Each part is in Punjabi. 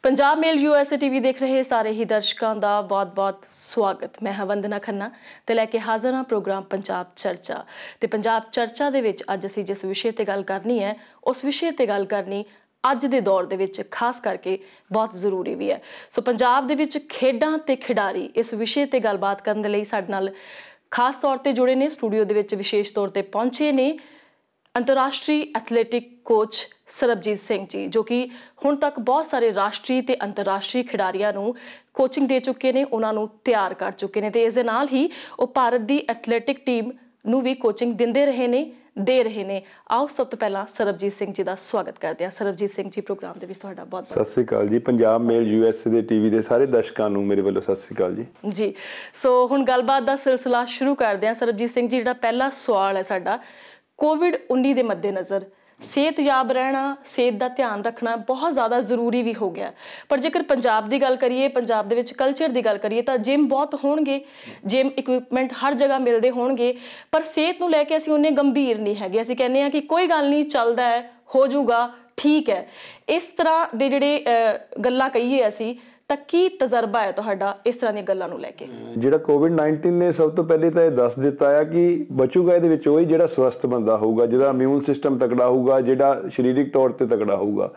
पंजाब मेल यूएसए टीवी देख रहे सारे ही दर्शकों का बहुत बहुत स्वागत। मैं हाँ वंदना खन्ना ते लैके हाज़र हाँ प्रोग्राम पंजाब चर्चा। ते पंजाब चर्चा दे विच अज असीं जिस विषय ते गल करनी है उस विषय ते गल करनी अज दे दौर दे विच खास करके बहुत जरूरी भी है। सो पंजाब दे विच खेडां ते खिडारी इस विषय ते गलबात करन दे लई साडे नाल खास तौर ते जुड़े ने, स्टूडियो दे विच विशेष तौर ते पहुंचे ने अंतरराष्ट्रीय एथलैटिक कोच सरबजीत सिंह जी, जो कि हुण तक बहुत सारे राष्ट्रीय ते अंतरराष्ट्रीय खिडारियां नूं कोचिंग दे चुके ने, उन्होंने तैयार कर चुके हैं। तो इस दे नाल ही वो भारत की एथलैटिक टीम नूं भी कोचिंग दिंदे रहे ने, दे रहे ने। आओ सब तो पहला सरबजीत सिंह जी का स्वागत करते हैं। सरबजीत सिंह जी प्रोग्राम दे विच तुहाडा बहुत सत श्री अकाल जी। पंजाब मेल यूएसए दे टीवी दे सारे दर्शकों नूं मेरे वालों सत श्री अकाल जी। जी सो हुण गलबात दा सिलसिला शुरू करते हैं। सरबजीत सिंह जी, जिहड़ा पहला सवाल है साडा, कोविड-19 के मद्देनज़र सेहतयाब रहना, सेहत का ध्यान रखना बहुत ज़्यादा जरूरी भी हो गया। पर जेकर पंजाब की गल करिए, पंजाब दे विच कल्चर की गल करिए तो जिम बहुत होणगे, जिम इक्विपमेंट हर जगह मिलते होणगे, पर सेहत नूं लैके असीं उन्ने गंभीर नहीं हैगे। असीं कहने हैं कि कोई गल नहीं, चलदा है, हो जाऊगा, ठीक है। इस तरह दे जिहड़े गल्लां कहीए असीं ਤਾਂ ਕੀ ਤਜਰਬਾ ਹੈ ਤੁਹਾਡਾ ਇਸ ਤਰ੍ਹਾਂ ਦੀਆਂ ਗੱਲਾਂ ਨੂੰ ਲੈ ਕੇ? ਜਿਹੜਾ ਕੋਵਿਡ-19 ਨੇ ਸਭ ਤੋਂ ਪਹਿਲੇ ਤਾਂ ਇਹ ਦੱਸ ਦਿੱਤਾ ਆ ਕਿ ਬਚੂਗਾ ਇਹਦੇ ਵਿੱਚ ਉਹ ਹੀ ਜਿਹੜਾ ਸਵਸਥ ਬੰਦਾ ਹੋਊਗਾ, ਜਿਹਦਾ ਇਮਿਊਨ ਸਿਸਟਮ ਤਕੜਾ ਹੋਊਗਾ, ਜਿਹੜਾ ਸਰੀਰਕ ਤੌਰ ਤੇ ਤਕੜਾ ਹੋਊਗਾ।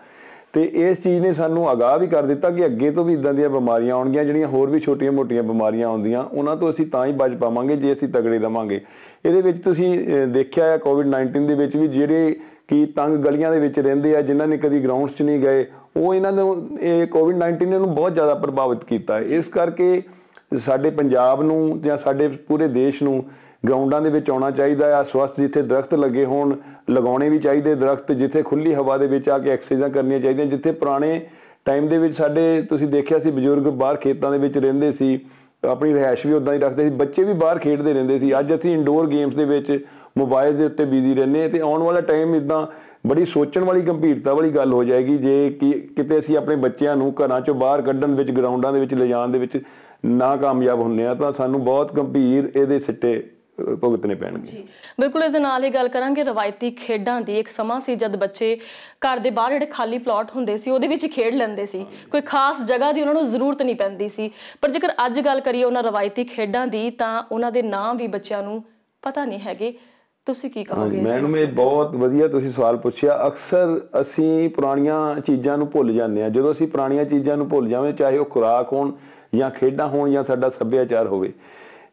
ਤੇ ਇਸ ਚੀਜ਼ ਨੇ ਸਾਨੂੰ ਆਗਾਹ ਵੀ ਕਰ ਦਿੱਤਾ ਕਿ ਅੱਗੇ ਤੋਂ ਵੀ ਇਦਾਂ ਦੀਆਂ ਬਿਮਾਰੀਆਂ ਆਉਣਗੀਆਂ, ਜਿਹੜੀਆਂ ਹੋਰ ਵੀ ਛੋਟੀਆਂ-ਮੋਟੀਆਂ ਬਿਮਾਰੀਆਂ ਆਉਂਦੀਆਂ, ਉਹਨਾਂ ਤੋਂ ਅਸੀਂ ਤਾਂ ਹੀ ਬਚ ਪਾਵਾਂਗੇ ਜੇ ਅਸੀਂ ਤਗੜੇ ਰਵਾਂਗੇ। ਇਹਦੇ ਵਿੱਚ ਤੁਸੀਂ ਦੇਖਿਆ ਆ ਕੋਵਿਡ-19 ਦੇ ਵਿੱਚ ਵੀ ਜਿਹੜੇ ਕਿ ਤੰਗ ਗਲੀਆਂ ਦੇ ਵਿੱਚ ਰਹਿੰਦੇ ਆ, ਜਿਨ੍ਹਾਂ ਨੇ ਕਦੀ ਗਰਾਊਂਡਸ 'ਚ ਨਹੀਂ ਗਏ, ਉਹ ਇਹਨਾਂ ਨੂੰ ਇਹ ਕੋਵਿਡ-19 ਨੇ ਨੂੰ ਬਹੁਤ ਜ਼ਿਆਦਾ ਪ੍ਰਭਾਵਿਤ ਕੀਤਾ ਹੈ। ਇਸ ਕਰਕੇ ਸਾਡੇ ਪੰਜਾਬ ਨੂੰ ਜਾਂ ਸਾਡੇ ਪੂਰੇ ਦੇਸ਼ ਨੂੰ ਗਰਾਊਂਡਾਂ ਦੇ ਵਿੱਚ ਆਉਣਾ ਚਾਹੀਦਾ ਆ। ਸਵਸਥ ਜਿੱਥੇ ਦਰਖਤ ਲੱਗੇ ਹੋਣ, ਲਗਾਉਣੇ ਵੀ ਚਾਹੀਦੇ ਦਰਖਤ, ਜਿੱਥੇ ਖੁੱਲ੍ਹੀ ਹਵਾ ਦੇ ਵਿੱਚ ਆ ਕੇ ਐਕਸਰਸਾਈਜ਼ਾਂ ਕਰਨੀਆਂ ਚਾਹੀਦੀਆਂ। ਜਿੱਥੇ ਪੁਰਾਣੇ ਟਾਈਮ ਦੇ ਵਿੱਚ ਸਾਡੇ ਤੁਸੀਂ ਦੇਖਿਆ ਸੀ ਬਜ਼ੁਰਗ ਬਾਹਰ ਖੇਤਾਂ ਦੇ ਵਿੱਚ ਰਹਿੰਦੇ ਸੀ, ਆਪਣੀ ਰਿਹਾਇਸ਼ ਵੀ ਉੱਦਾਂ ਹੀ ਰੱਖਦੇ ਸੀ, ਬੱਚੇ ਵੀ ਬਾਹਰ ਖੇਡਦੇ ਰਹਿੰਦੇ ਸੀ। ਅੱਜ ਅਸੀਂ ਇੰਡੋਰ ਗੇਮਸ ਦੇ ਵਿੱਚ ਮੋਬਾਈਲ ਦੇ ਉੱਤੇ ਬਿਜ਼ੀ ਰਹਿੰਦੇ ਹਾਂ। ਅਤੇ ਆਉਣ ਵਾਲਾ ਟਾਈਮ ਇੱਦਾਂ ਬੜੀ ਸੋਚਣ ਵਾਲੀ ਗੰਭੀਰਤਾ ਵਾਲੀ ਗੱਲ ਹੋ ਜਾਏਗੀ ਜੇ ਕਿ ਕਿਤੇ ਅਸੀਂ ਆਪਣੇ ਬੱਚਿਆਂ ਨੂੰ ਘਰਾਂ 'ਚੋਂ ਬਾਹਰ ਕੱਢਣ ਵਿੱਚ, ਗਰਾਊਂਡਾਂ ਦੇ ਵਿੱਚ ਲਿਜਾਣ ਦੇ ਵਿੱਚ ਨਾ ਕਾਮਯਾਬ ਹੁੰਦੇ ਹਾਂ ਤਾਂ ਸਾਨੂੰ ਬਹੁਤ ਗੰਭੀਰ ਇਹਦੇ ਸਿੱਟੇ ਭੁਗਤਣੇ ਪੈਣਗੇ। ਬਿਲਕੁਲ ਇਸ ਦੇ ਨਾਲ ਹੀ ਗੱਲ ਕਰਾਂਗੇ ਰਵਾਇਤੀ ਖੇਡਾਂ ਦੀ। ਇੱਕ ਸਮਾਂ ਸੀ ਜਦ ਬੱਚੇ ਘਰ ਦੇ ਬਾਹਰ ਜਿਹੜੇ ਖਾਲੀ ਪਲਾਟ ਹੁੰਦੇ ਸੀ ਉਹਦੇ ਵਿੱਚ ਖੇਡ ਲੈਂਦੇ ਸੀ, ਕੋਈ ਖਾਸ ਜਗ੍ਹਾ ਦੀ ਉਹਨਾਂ ਨੂੰ ਜ਼ਰੂਰਤ ਨਹੀਂ ਪੈਂਦੀ ਸੀ। ਪਰ ਜੇਕਰ ਅੱਜ ਗੱਲ ਕਰੀਏ ਉਹਨਾਂ ਰਵਾਇਤੀ ਖੇਡਾਂ ਦੀ ਤਾਂ ਉਹਨਾਂ ਦੇ ਨਾਂ ਵੀ ਬੱਚਿਆਂ ਨੂੰ ਪਤਾ ਨਹੀਂ ਹੈਗੇ। ਤੁਸੀਂ ਕੀ ਕਹੋਗੇ? ਮੈਨੂੰ ਇਹ ਬਹੁਤ ਵਧੀਆ ਤੁਸੀਂ ਸਵਾਲ ਪੁੱਛਿਆ। ਅਕਸਰ ਅਸੀਂ ਪੁਰਾਣੀਆਂ ਚੀਜ਼ਾਂ ਨੂੰ ਭੁੱਲ ਜਾਂਦੇ ਹਾਂ। ਜਦੋਂ ਅਸੀਂ ਪੁਰਾਣੀਆਂ ਚੀਜ਼ਾਂ ਨੂੰ ਭੁੱਲ ਜਾਵੇਂ, ਚਾਹੇ ਉਹ ਖੁਰਾਕ ਹੋਣ ਜਾਂ ਖੇਡਾਂ ਹੋਣ ਜਾਂ ਸਾਡਾ ਸੱਭਿਆਚਾਰ ਹੋਵੇ,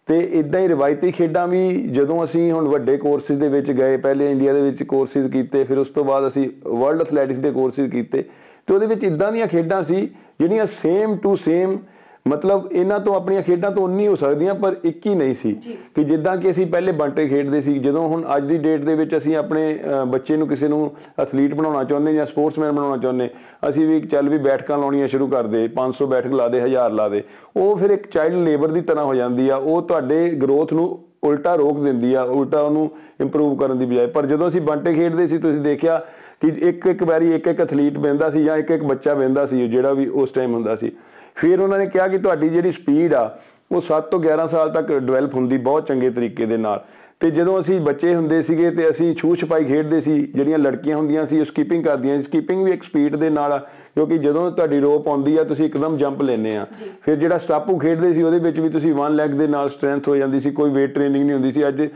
ਤੇ ਇੱਦਾਂ ਹੀ ਰਵਾਇਤੀ ਖੇਡਾਂ ਵੀ ਜਦੋਂ ਅਸੀਂ ਹੁਣ ਵੱਡੇ ਕੋਰਸਿਸ ਦੇ ਵਿੱਚ ਗਏ, ਪਹਿਲੇ ਇੰਡੀਆ ਦੇ ਵਿੱਚ ਕੋਰਸਿਸ ਕੀਤੇ, ਫਿਰ ਉਸ ਤੋਂ ਬਾਅਦ ਅਸੀਂ ਵਰਲਡ ਐਥਲੈਟਿਕਸ ਦੇ ਕੋਰਸਿਸ ਕੀਤੇ, ਤੇ ਉਹਦੇ ਵਿੱਚ ਇੱਦਾਂ ਦੀਆਂ ਖੇਡਾਂ ਸੀ ਜਿਹੜੀਆਂ ਸੇਮ ਟੂ ਸੇਮ, ਮਤਲਬ ਇਹਨਾਂ ਤੋਂ ਆਪਣੀਆਂ ਖੇਡਾਂ ਤੋਂ ਉਨੀ ਹੋ ਸਕਦੀਆਂ ਪਰ ਇੱਕ ਹੀ ਨਹੀਂ ਸੀ। ਕਿ ਜਿੱਦਾਂ ਕਿ ਅਸੀਂ ਪਹਿਲੇ ਬੰਟੇ ਖੇਡਦੇ ਸੀ, ਜਦੋਂ ਹੁਣ ਅੱਜ ਦੀ ਡੇਟ ਦੇ ਵਿੱਚ ਅਸੀਂ ਆਪਣੇ ਬੱਚੇ ਨੂੰ ਕਿਸੇ ਨੂੰ ਐਥਲੀਟ ਬਣਾਉਣਾ ਚਾਹੁੰਦੇ ਜਾਂ ਸਪੋਰਟਸਮੈਨ ਬਣਾਉਣਾ ਚਾਹੁੰਦੇ, ਅਸੀਂ ਵੀ ਚੱਲ ਵੀ ਬੈਠਕਾਂ ਲਾਉਣੀਆਂ ਸ਼ੁਰੂ ਕਰਦੇ, 500 ਬੈਠਕ ਲਾ ਦੇ, 1000 ਲਾ ਦੇ। ਉਹ ਫਿਰ ਇੱਕ ਚਾਈਲਡ ਲੇਬਰ ਦੀ ਤਰ੍ਹਾਂ ਹੋ ਜਾਂਦੀ ਆ। ਉਹ ਤੁਹਾਡੇ ਗਰੋਥ ਨੂੰ ਉਲਟਾ ਰੋਕ ਦਿੰਦੀ ਆ, ਉਲਟਾ ਉਹਨੂੰ ਇੰਪਰੂਵ ਕਰਨ ਦੀ ਬਜਾਏ। ਪਰ ਜਦੋਂ ਅਸੀਂ ਬੰਟੇ ਖੇਡਦੇ ਸੀ, ਤੁਸੀਂ ਦੇਖਿਆ ਕਿ ਇੱਕ ਵਾਰੀ ਇੱਕ ਐਥਲੀਟ ਬਹਿੰਦਾ ਸੀ ਜਾਂ ਇੱਕ ਬੱਚਾ ਬਹਿੰਦਾ ਸੀ, ਜਿਹੜਾ ਵੀ ਉਸ ਟਾਈਮ ਹੁੰਦਾ ਸੀ। ਫਿਰ ਉਹਨਾਂ ਨੇ ਕਿਹਾ ਕਿ ਤੁਹਾਡੀ ਜਿਹੜੀ ਸਪੀਡ ਆ ਉਹ 7 ਤੋਂ 11 ਸਾਲ ਤੱਕ ਡਿਵੈਲਪ ਹੁੰਦੀ ਬਹੁਤ ਚੰਗੇ ਤਰੀਕੇ ਦੇ ਨਾਲ। ਅਤੇ ਜਦੋਂ ਅਸੀਂ ਬੱਚੇ ਹੁੰਦੇ ਸੀਗੇ ਅਤੇ ਅਸੀਂ ਛੂਹ ਛਪਾਈ ਖੇਡਦੇ ਸੀ, ਜਿਹੜੀਆਂ ਲੜਕੀਆਂ ਹੁੰਦੀਆਂ ਸੀ ਉਹ ਸਕਿਪਿੰਗ ਕਰਦੀਆਂ ਸੀ। ਸਕਿਪਿੰਗ ਵੀ ਇੱਕ ਸਪੀਡ ਦੇ ਨਾਲ ਆ, ਕਿਉਂਕਿ ਜਦੋਂ ਤੁਹਾਡੀ ਰੋਪ ਆਉਂਦੀ ਆ ਤੁਸੀਂ ਇੱਕਦਮ ਜੰਪ ਲੈਂਦੇ ਆ। ਫਿਰ ਜਿਹੜਾ ਸਟਾਪੂ ਖੇਡਦੇ ਸੀ ਉਹਦੇ ਵਿੱਚ ਵੀ ਤੁਸੀਂ 1 ਲੈਗ ਦੇ ਨਾਲ ਸਟਰੈਂਥ ਹੋ ਜਾਂਦੀ ਸੀ, ਕੋਈ ਵੇਟ ਟ੍ਰੇਨਿੰਗ ਨਹੀਂ ਹੁੰਦੀ ਸੀ। ਅੱਜ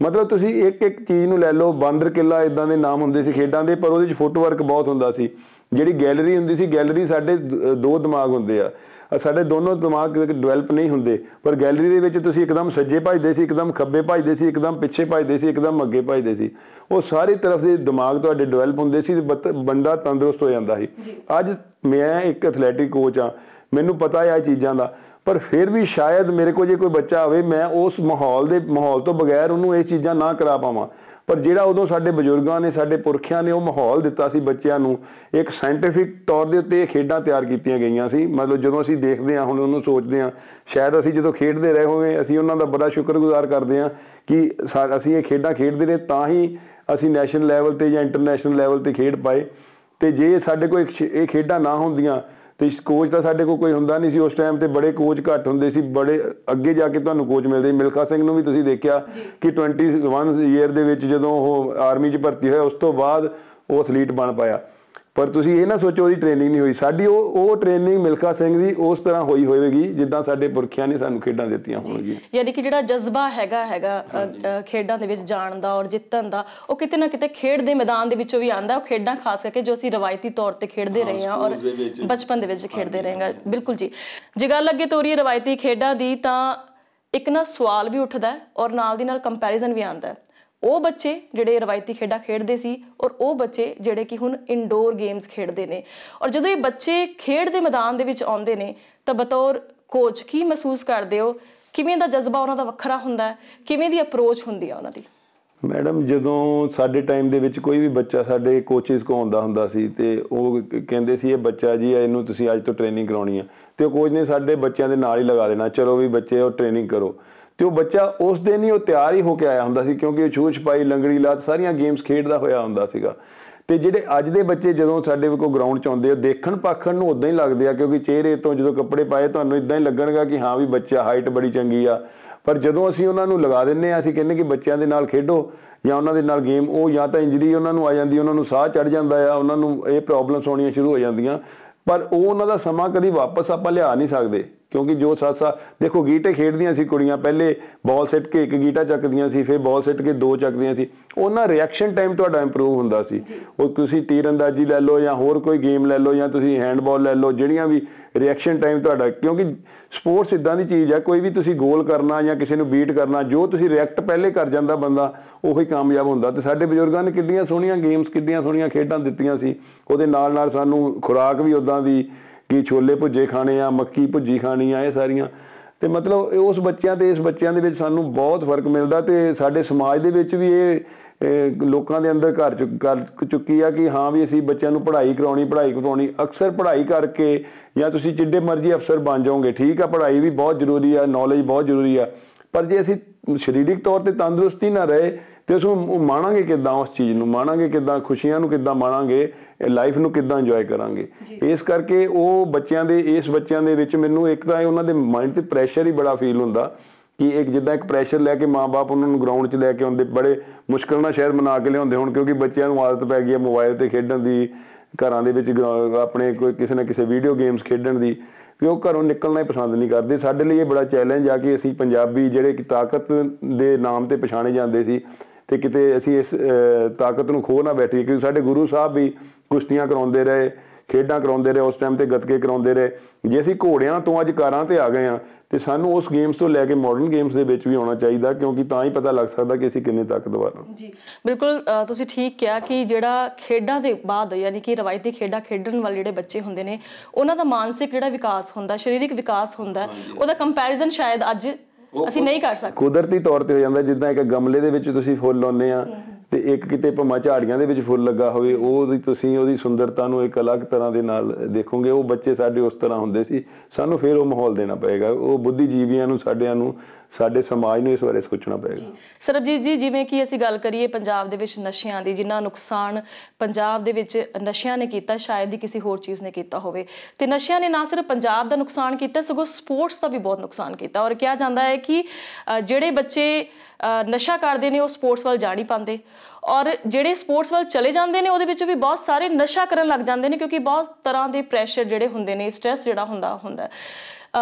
ਮਤਲਬ ਤੁਸੀਂ ਇੱਕ ਚੀਜ਼ ਨੂੰ ਲੈ ਲਓ, ਬਾਂਦਰ ਕਿੱਲਾ ਇੱਦਾਂ ਦੇ ਨਾਮ ਹੁੰਦੇ ਸੀ ਖੇਡਾਂ ਦੇ, ਪਰ ਉਹਦੇ 'ਚ ਫੁੱਟਵਰਕ ਬਹੁਤ ਹੁੰਦਾ ਸੀ। ਜਿਹੜੀ ਗੈਲਰੀ ਹੁੰਦੀ ਸੀ, ਗੈਲਰੀ ਸਾਡੇ 2 ਦਿਮਾਗ ਹੁੰਦੇ ਆ, ਸਾਡੇ ਦੋਨੋਂ ਦਿਮਾਗ ਡਿਵੈਲਪ ਨਹੀਂ ਹੁੰਦੇ, ਪਰ ਗੈਲਰੀ ਦੇ ਵਿੱਚ ਤੁਸੀਂ ਇੱਕਦਮ ਸੱਜੇ ਭੱਜਦੇ ਸੀ, ਇੱਕਦਮ ਖੱਬੇ ਭੱਜਦੇ ਸੀ, ਇੱਕਦਮ ਪਿੱਛੇ ਭੱਜਦੇ ਸੀ, ਇੱਕਦਮ ਅੱਗੇ ਭੱਜਦੇ ਸੀ। ਉਹ ਸਾਰੀ ਤਰਫ ਦੇ ਦਿਮਾਗ ਤੁਹਾਡੇ ਡਿਵੈਲਪ ਹੁੰਦੇ ਸੀ, ਬੰਦਾ ਤੰਦਰੁਸਤ ਹੋ ਜਾਂਦਾ ਸੀ। ਅੱਜ ਮੈਂ ਇੱਕ ਐਥਲੈਟਿਕ ਕੋਚ ਹਾਂ, ਮੈਨੂੰ ਪਤਾ ਆ ਇਹ ਚੀਜ਼ਾਂ ਦਾ, ਪਰ ਫਿਰ ਵੀ ਸ਼ਾਇਦ ਮੇਰੇ ਕੋਲ ਜੇ ਕੋਈ ਬੱਚਾ ਆਵੇ, ਮੈਂ ਉਸ ਮਾਹੌਲ ਤੋਂ ਬਗੈਰ ਉਹਨੂੰ ਇਹ ਚੀਜ਼ਾਂ ਨਾ ਕਰਾ ਪਾਵਾਂ। ਪਰ ਜਿਹੜਾ ਉਦੋਂ ਸਾਡੇ ਬਜ਼ੁਰਗਾਂ ਨੇ, ਸਾਡੇ ਪੁਰਖਿਆਂ ਨੇ ਉਹ ਮਾਹੌਲ ਦਿੱਤਾ ਸੀ ਬੱਚਿਆਂ ਨੂੰ, ਇੱਕ ਸਾਇੰਟੀਫਿਕ ਤੌਰ ਦੇ ਉੱਤੇ ਇਹ ਖੇਡਾਂ ਤਿਆਰ ਕੀਤੀਆਂ ਗਈਆਂ ਸੀ। ਮਤਲਬ ਜਦੋਂ ਅਸੀਂ ਦੇਖਦੇ ਹਾਂ ਹੁਣ ਉਹਨੂੰ ਸੋਚਦੇ ਹਾਂ, ਸ਼ਾਇਦ ਅਸੀਂ ਜਦੋਂ ਖੇਡਦੇ ਰਹੇ ਹੋਵੇ, ਅਸੀਂ ਉਹਨਾਂ ਦਾ ਬੜਾ ਸ਼ੁਕਰਗੁਜ਼ਾਰ ਕਰਦੇ ਹਾਂ ਕਿ ਅਸੀਂ ਇਹ ਖੇਡਾਂ ਖੇਡਦੇ ਰਹੇ, ਤਾਂ ਹੀ ਅਸੀਂ ਨੈਸ਼ਨਲ ਲੈਵਲ 'ਤੇ ਜਾਂ ਇੰਟਰਨੈਸ਼ਨਲ ਲੈਵਲ 'ਤੇ ਖੇਡ ਪਾਏ। ਅਤੇ ਜੇ ਸਾਡੇ ਕੋਲ ਇਹ ਖੇਡਾਂ ਨਾ ਹੁੰਦੀਆਂ ਤੇ ਕੋਚ ਤਾਂ ਸਾਡੇ ਕੋਲ ਕੋਈ ਹੁੰਦਾ ਨਹੀਂ ਸੀ ਉਸ ਟਾਈਮ ਤੇ, ਬੜੇ ਕੋਚ ਘੱਟ ਹੁੰਦੇ ਸੀ, ਬੜੇ ਅੱਗੇ ਜਾ ਕੇ ਤੁਹਾਨੂੰ ਕੋਚ ਮਿਲਦੇ। ਮਿਲਖਾ ਸਿੰਘ ਨੂੰ ਵੀ ਤੁਸੀਂ ਦੇਖਿਆ ਕਿ 21 ਈਅਰ ਦੇ ਵਿੱਚ ਜਦੋਂ ਉਹ ਆਰਮੀ 'ਚ ਭਰਤੀ ਹੋਇਆ ਉਸ ਤੋਂ ਬਾਅਦ ਉਹ ਐਥਲੀਟ ਬਣ ਪਾਇਆ। ਪਰ ਤੁਸੀਂ ਇਹ ਨਾ ਸੋਚੋ ਉਹਦੀ ਟ੍ਰੇਨਿੰਗ ਨਹੀਂ ਹੋਈ। ਸਾਡੀ ਉਹ ਟ੍ਰੇਨਿੰਗ ਮਿਲਖਾ ਸਿੰਘ ਦੀ ਉਸ ਤਰ੍ਹਾਂ ਹੋਈ ਹੋਵੇਗੀ ਜਿੱਦਾਂ ਸਾਡੇ ਪੁਰਖਿਆਂ ਨੇ ਸਾਨੂੰ ਖੇਡਾਂ ਦਿੱਤੀਆਂ ਹੋਣਗੀਆਂ। ਯਾਨੀ ਕਿ ਜਿਹੜਾ ਜਜ਼ਬਾ ਹੈਗਾ ਖੇਡਾਂ ਦੇ ਵਿੱਚ ਜਾਣ ਦਾ ਔਰ ਜਿੱਤਣ ਦਾ, ਉਹ ਕਿਤੇ ਨਾ ਕਿਤੇ ਖੇਡ ਦੇ ਮੈਦਾਨ ਦੇ ਵਿੱਚੋਂ ਵੀ ਆਉਂਦਾ। ਉਹ ਖੇਡਾਂ ਖਾਸ ਕਰਕੇ ਜੋ ਅਸੀਂ ਰਵਾਇਤੀ ਤੌਰ ਤੇ ਖੇਡਦੇ ਰਹੇ ਹਾਂ ਔਰ ਬਚਪਨ ਦੇ ਵਿੱਚ ਖੇਡਦੇ ਰਹੇ ਹਾਂ। ਬਿਲਕੁਲ ਜੀ, ਜੇ ਗੱਲ ਅੱਗੇ ਤੋਰੀਏ ਰਵਾਇਤੀ ਖੇਡਾਂ ਦੀ ਤਾਂ ਇੱਕ ਨਾ ਸਵਾਲ ਵੀ ਉੱਠਦਾ ਔਰ ਨਾਲ ਦੀ ਨਾਲ ਕੰਪੈਰੀਜ਼ਨ ਵੀ ਆਉਂਦਾ। ਉਹ ਬੱਚੇ ਜਿਹੜੇ ਰਵਾਇਤੀ ਖੇਡਾਂ ਖੇਡਦੇ ਸੀ ਔਰ ਉਹ ਬੱਚੇ ਜਿਹੜੇ ਕਿ ਹੁਣ ਇਨਡੋਰ ਗੇਮਸ ਖੇਡਦੇ ਨੇ, ਔਰ ਜਦੋਂ ਇਹ ਬੱਚੇ ਖੇਡ ਦੇ ਮੈਦਾਨ ਦੇ ਵਿੱਚ ਆਉਂਦੇ ਨੇ ਤਾਂ ਬਤੌਰ ਕੋਚ ਕੀ ਮਹਿਸੂਸ ਕਰਦੇ ਹੋ? ਕਿਵੇਂ ਦਾ ਜਜ਼ਬਾ ਉਹਨਾਂ ਦਾ ਵੱਖਰਾ ਹੁੰਦਾ ਹੈ? ਕਿਵੇਂ ਦੀ ਅਪਰੋਚ ਹੁੰਦੀ ਆ ਉਹਨਾਂ ਦੀ? ਮੈਡਮ, ਜਦੋਂ ਸਾਡੇ ਟਾਈਮ ਦੇ ਵਿੱਚ ਕੋਈ ਵੀ ਬੱਚਾ ਸਾਡੇ ਕੋਚਿਸ ਕੋਲ ਆਉਂਦਾ ਹੁੰਦਾ ਸੀ ਤੇ ਉਹ ਕਹਿੰਦੇ ਸੀ ਇਹ ਬੱਚਾ ਜੀ ਇਹਨੂੰ ਤੁਸੀਂ ਅੱਜ ਤੋਂ ਟ੍ਰੇਨਿੰਗ ਕਰਾਉਣੀ ਆ, ਤੇ ਉਹ ਕੋਚ ਨੇ ਸਾਡੇ ਬੱਚਿਆਂ ਦੇ ਨਾਲ ਹੀ ਲਗਾ ਦੇਣਾ, ਚਲੋ ਵੀ ਬੱਚੇ ਉਹ ਟ੍ਰੇਨਿੰਗ ਕਰੋ। ਤੇ ਉਹ ਬੱਚਾ ਉਸ ਦਿਨ ਹੀ ਉਹ ਤਿਆਰ ਹੀ ਹੋ ਕੇ ਆਇਆ ਹੁੰਦਾ ਸੀ, ਕਿਉਂਕਿ ਉਹ ਛੂਹ ਛਪਾਈ, ਲੰਗੜੀ ਲਾਤ ਸਾਰੀਆਂ ਗੇਮਸ ਖੇਡਦਾ ਹੋਇਆ ਹੁੰਦਾ ਸੀਗਾ। ਤੇ ਜਿਹੜੇ ਅੱਜ ਦੇ ਬੱਚੇ ਜਦੋਂ ਸਾਡੇ ਕੋਲ ਗਰਾਊਂਡ 'ਚ ਆਉਂਦੇ ਆ, ਦੇਖਣ ਪਾਖਣ ਨੂੰ ਉਦਾਂ ਹੀ ਲੱਗਦੇ ਆ, ਕਿਉਂਕਿ ਚਿਹਰੇ ਤੋਂ ਜਦੋਂ ਕੱਪੜੇ ਪਾਏ ਤੁਹਾਨੂੰ ਇਦਾਂ ਹੀ ਲੱਗਣਗਾ ਕਿ ਹਾਂ ਵੀ ਬੱਚਾ ਹਾਈਟ ਬੜੀ ਚੰਗੀ ਆ। ਪਰ ਜਦੋਂ ਅਸੀਂ ਉਹਨਾਂ ਨੂੰ ਲਗਾ ਦਿੰਦੇ ਹਾਂ, ਅਸੀਂ ਕਹਿੰਦੇ ਕਿ ਬੱਚਿਆਂ ਦੇ ਨਾਲ ਖੇਡੋ ਜਾਂ ਉਹਨਾਂ ਦੇ ਨਾਲ ਗੇਮ, ਉਹ ਜਾਂ ਤਾਂ ਇੰਜਰੀ ਉਹਨਾਂ ਨੂੰ ਆ ਜਾਂਦੀ, ਉਹਨਾਂ ਨੂੰ ਸਾਹ ਚੜ ਜਾਂਦਾ ਆ, ਉਹਨਾਂ ਨੂੰ ਇਹ ਪ੍ਰੋਬਲਮਸ ਆਉਣੀਆਂ ਸ਼ੁਰੂ ਹੋ ਜਾਂਦੀਆਂ। ਪਰ ਉਹ ਉਹਨਾਂ ਦਾ ਸਮਾਂ ਕਦੀ ਵਾਪਸ ਆਪਾਂ ਲਿਆ ਨਹੀਂ ਸਕਦੇ, ਕਿਉਂਕਿ ਜੋ ਦੇਖੋ ਗੀਟੇ ਖੇਡਦੀਆਂ ਸੀ ਕੁੜੀਆਂ, ਪਹਿਲੇ ਬਾਲ ਸਿੱਟ ਕੇ 1 ਗੀਟਾ ਚੱਕਦੀਆਂ ਸੀ, ਫਿਰ ਬਾਲ ਸਿੱਟ ਕੇ 2 ਚੱਕਦੀਆਂ ਸੀ। ਉਹਨਾਂ ਰਿਐਕਸ਼ਨ ਟਾਈਮ ਤੁਹਾਡਾ ਇੰਪਰੂਵ ਹੁੰਦਾ ਸੀ। ਉਹ ਤੁਸੀਂ ਤੀਰ ਅੰਦਾਜ਼ੀ ਲੈ ਲਓ ਜਾਂ ਹੋਰ ਕੋਈ ਗੇਮ ਲੈ ਲਓ ਜਾਂ ਤੁਸੀਂ ਹੈਂਡਬਾਲ ਲੈ ਲਓ, ਜਿਹੜੀਆਂ ਵੀ ਰਿਐਕਸ਼ਨ ਟਾਈਮ ਤੁਹਾਡਾ, ਕਿਉਂਕਿ ਸਪੋਰਟਸ ਇੱਦਾਂ ਦੀ ਚੀਜ਼ ਹੈ, ਕੋਈ ਵੀ ਤੁਸੀਂ ਗੋਲ ਕਰਨਾ ਜਾਂ ਕਿਸੇ ਨੂੰ ਬੀਟ ਕਰਨਾ, ਜੋ ਤੁਸੀਂ ਰਿਐਕਟ ਪਹਿਲੇ ਕਰ ਜਾਂਦਾ ਬੰਦਾ ਉਹੀ ਕਾਮਯਾਬ ਹੁੰਦਾ। ਤੇ ਸਾਡੇ ਬਜ਼ੁਰਗਾਂ ਨੇ ਕਿੱਡੀਆਂ ਸੋਹਣੀਆਂ ਗੇਮਸ, ਕਿੱਡੀਆਂ ਸੋਹਣੀਆਂ ਖੇਡਾਂ ਦਿੱਤੀਆਂ ਸੀ। ਉਹਦੇ ਨਾਲ ਨਾਲ ਸਾਨੂੰ ਖੁਰਾਕ ਵੀ ਉੱਦਾਂ ਦੀ ਕਿ ਛੋਲੇ ਭੁੱਜੇ ਖਾਣੇ ਆ, ਮੱਕੀ ਭੁੱਜੀ ਖਾਣੀ ਆ, ਇਹ ਸਾਰੀਆਂ। ਤੇ ਮਤਲਬ ਉਸ ਬੱਚਿਆਂ ਤੇ ਇਸ ਬੱਚਿਆਂ ਦੇ ਵਿੱਚ ਸਾਨੂੰ ਬਹੁਤ ਫਰਕ ਮਿਲਦਾ। ਤੇ ਸਾਡੇ ਸਮਾਜ ਦੇ ਵਿੱਚ ਵੀ ਇਹ ਲੋਕਾਂ ਦੇ ਅੰਦਰ ਘਰ ਕਰ ਚੁੱਕੀ ਆ ਕਿ ਹਾਂ ਵੀ ਅਸੀਂ ਬੱਚਿਆਂ ਨੂੰ ਪੜ੍ਹਾਈ ਕਰਾਉਣੀ। ਅਕਸਰ ਪੜ੍ਹਾਈ ਕਰਕੇ ਜਾਂ ਤੁਸੀਂ ਜਿੱਡੇ ਮਰਜ਼ੀ ਅਫਸਰ ਬਣ ਜਾਓਗੇ, ਠੀਕ ਆ, ਪੜ੍ਹਾਈ ਵੀ ਬਹੁਤ ਜ਼ਰੂਰੀ ਆ, ਨੌਲੇਜ ਬਹੁਤ ਜ਼ਰੂਰੀ ਆ, ਪਰ ਜੇ ਅਸੀਂ ਸਰੀਰਕ ਤੌਰ ਤੇ ਤੰਦਰੁਸਤੀ ਨਾ ਰਹੇ ਤੇ ਉਸਨੂੰ ਮਾਣਾਂਗੇ ਕਿੱਦਾਂ? ਉਸ ਚੀਜ਼ ਨੂੰ ਮਾਣਾਂਗੇ ਕਿੱਦਾਂ? ਖੁਸ਼ੀਆਂ ਨੂੰ ਕਿੱਦਾਂ ਮਾਣਾਂਗੇ? ਲਾਈਫ ਨੂੰ ਕਿੱਦਾਂ ਇੰਜੋਏ ਕਰਾਂਗੇ? ਇਸ ਕਰਕੇ ਉਹ ਬੱਚਿਆਂ ਦੇ ਵਿੱਚ ਮੈਨੂੰ ਇੱਕ ਤਾਂ ਉਹਨਾਂ ਦੇ ਮਾਈਂਡ ਤੇ ਪ੍ਰੈਸ਼ਰ ਹੀ ਬੜਾ ਫੀਲ ਹੁੰਦਾ ਕਿ ਜਿੱਦਾਂ ਇੱਕ ਪ੍ਰੈਸ਼ਰ ਲੈ ਕੇ ਮਾਂ-ਬਾਪ ਉਹਨਾਂ ਨੂੰ ਗਰਾਊਂਡ 'ਚ ਲੈ ਕੇ ਆਉਂਦੇ, ਬੜੇ ਮੁਸ਼ਕਿਲ ਨਾਲ ਸ਼ਾਇਦ ਮਨਾ ਕੇ ਲਿਆਉਂਦੇ ਹੁਣ, ਕਿਉਂਕਿ ਬੱਚਿਆਂ ਨੂੰ ਆਦਤ ਪੈ ਗਈ ਹੈ ਮੋਬਾਈਲ ਤੇ ਖੇਡਣ ਦੀ, ਘਰਾਂ ਦੇ ਵਿੱਚ ਆਪਣੇ ਕੋਈ ਕਿਸੇ ਨਾ ਕਿਸੇ ਵੀਡੀਓ ਗੇਮਸ ਖੇਡਣ ਦੀ, ਕਿ ਉਹ ਘਰੋਂ ਨਿਕਲਣਾ ਹੀ ਪਸੰਦ ਨਹੀਂ ਕਰਦੇ। ਸਾਡੇ ਲਈ ਇਹ ਬੜਾ ਚੈਲੰਜ ਆ ਕਿ ਅਸੀਂ ਪੰਜਾਬੀ ਜਿਹੜੇ ਕਿ ਤਾਕਤ ਦੇ ਨਾਮ ਤੇ ਪਛਾਣੇ ਜਾਂਦੇ ਸੀ ਤੇ ਕਿਤੇ ਅਸੀਂ ਇਸ ਤਾਕਤ ਨੂੰ ਖੋਹ ਨਾ ਬੈਠੀਏ, ਕਿਉਂਕਿ ਸਾਡੇ ਗੁਰੂ ਸਾਹਿਬ ਵੀ ਕੁਸ਼ਤੀਆਂ ਕਰਾਉਂਦੇ ਰਹੇ, ਖੇਡਾਂ ਕਰਾਉਂਦੇ ਰਹੇ, ਉਸ ਟਾਈਮ ਤੇ ਗੱਤਕੇ ਕਰਾਉਂਦੇ ਰਹੇ। ਜੇ ਅਸੀਂ ਘੋੜਿਆਂ ਤੋਂ ਅੱਜ ਕਾਰਾਂ ਤੇ ਆ ਗਏ ਹਾਂ ਤੇ ਸਾਨੂੰ ਉਸ ਗੇਮਸ ਤੋਂ ਲੈ ਕੇ ਮਾਡਰਨ ਗੇਮਸ ਦੇ ਵਿੱਚ ਵੀ ਆਉਣਾ ਚਾਹੀਦਾ, ਕਿਉਂਕਿ ਤਾਂ ਹੀ ਪਤਾ ਲੱਗ ਸਕਦਾ ਕਿ ਅਸੀਂ ਕਿੰਨੇ ਤਾਕਤਵਰ ਹਾਂ। ਜੀ ਬਿਲਕੁਲ, ਤੁਸੀਂ ਠੀਕ ਕਿਹਾ ਕਿ ਜਿਹੜਾ ਖੇਡਾਂ ਦੇ ਬਾਅਦ ਯਾਨੀ ਕਿ ਰਵਾਇਤੀ ਖੇਡਾਂ ਖੇਡਣ ਵਾਲੇ ਜਿਹੜੇ ਬੱਚੇ ਹੁੰਦੇ ਨੇ, ਉਹਨਾਂ ਦਾ ਮਾਨਸਿਕ ਜਿਹੜਾ ਵਿਕਾਸ ਹੁੰਦਾ, ਸਰੀਰਕ ਵਿਕਾਸ ਹੁੰਦਾ, ਉਹਦਾ ਕੰਪੈਰੀਜ਼ਨ ਸ਼ਾਇਦ ਅੱਜ ਅਸੀਂ ਨਹੀਂ ਕਰ ਸਕਦੇ। ਕੁਦਰਤੀ ਤੌਰ ਤੇ ਹੋ ਜਾਂਦਾ। ਜਿੱਦਾਂ ਇੱਕ ਗਮਲੇ ਦੇ ਵਿੱਚ ਤੁਸੀਂ ਫੁੱਲ ਲਾਉਂਦੇ ਆ ਤੇ ਇੱਕ ਕਿਤੇ ਭਾਵੇਂ ਝਾੜੀਆਂ ਦੇ ਵਿੱਚ ਫੁੱਲ ਲੱਗਾ ਹੋਵੇ, ਤੁਸੀਂ ਉਹਦੀ ਸੁੰਦਰਤਾ ਨੂੰ ਇੱਕ ਅਲੱਗ ਤਰ੍ਹਾਂ ਦੇ ਨਾਲ ਦੇਖੋਗੇ। ਉਹ ਬੱਚੇ ਸਾਡੇ ਉਸ ਤਰ੍ਹਾਂ ਹੁੰਦੇ ਸੀ, ਸਾਨੂੰ ਫਿਰ ਉਹ ਮਾਹੌਲ ਦੇਣਾ ਪਏਗਾ। ਉਹ ਬੁੱਧੀਜੀਵੀਆਂ ਨੂੰ, ਸਾਡੇ ਸਮਾਜ ਨੂੰ ਇਸ ਬਾਰੇ ਸੋਚਣਾ ਪਏਗਾ। ਸਰਬਜੀਤ ਜੀ, ਜਿਵੇਂ ਕਿ ਅਸੀਂ ਗੱਲ ਕਰੀਏ ਪੰਜਾਬ ਦੇ ਵਿੱਚ ਨਸ਼ਿਆਂ ਦੀ, ਜਿੰਨਾ ਨੁਕਸਾਨ ਪੰਜਾਬ ਦੇ ਵਿੱਚ ਨਸ਼ਿਆਂ ਨੇ ਕੀਤਾ ਸ਼ਾਇਦ ਹੀ ਕਿਸੇ ਹੋਰ ਚੀਜ਼ ਨੇ ਕੀਤਾ ਹੋਵੇ। ਤੇ ਨਸ਼ਿਆਂ ਨੇ ਨਾ ਸਿਰਫ ਪੰਜਾਬ ਦਾ ਨੁਕਸਾਨ ਕੀਤਾ, ਸਗੋਂ ਸਪੋਰਟਸ ਦਾ ਵੀ ਬਹੁਤ ਨੁਕਸਾਨ ਕੀਤਾ। ਔਰ ਕਿਹਾ ਜਾਂਦਾ ਹੈ ਕਿ ਜਿਹੜੇ ਬੱਚੇ ਨਸ਼ਾ ਕਰਦੇ ਨੇ ਉਹ ਸਪੋਰਟਸ ਵੱਲ ਜਾ ਨਹੀਂ ਪਾਉਂਦੇ, ਔਰ ਜਿਹੜੇ ਸਪੋਰਟਸ ਵੱਲ ਚਲੇ ਜਾਂਦੇ ਨੇ ਉਹਦੇ ਵਿੱਚ ਵੀ ਬਹੁਤ ਸਾਰੇ ਨਸ਼ਾ ਕਰਨ ਲੱਗ ਜਾਂਦੇ ਨੇ, ਕਿਉਂਕਿ ਬਹੁਤ ਤਰ੍ਹਾਂ ਦੇ ਪ੍ਰੈਸ਼ਰ ਜਿਹੜੇ ਹੁੰਦੇ ਨੇ, ਸਟ੍ਰੈਸ ਜਿਹੜਾ ਹੁੰਦਾ।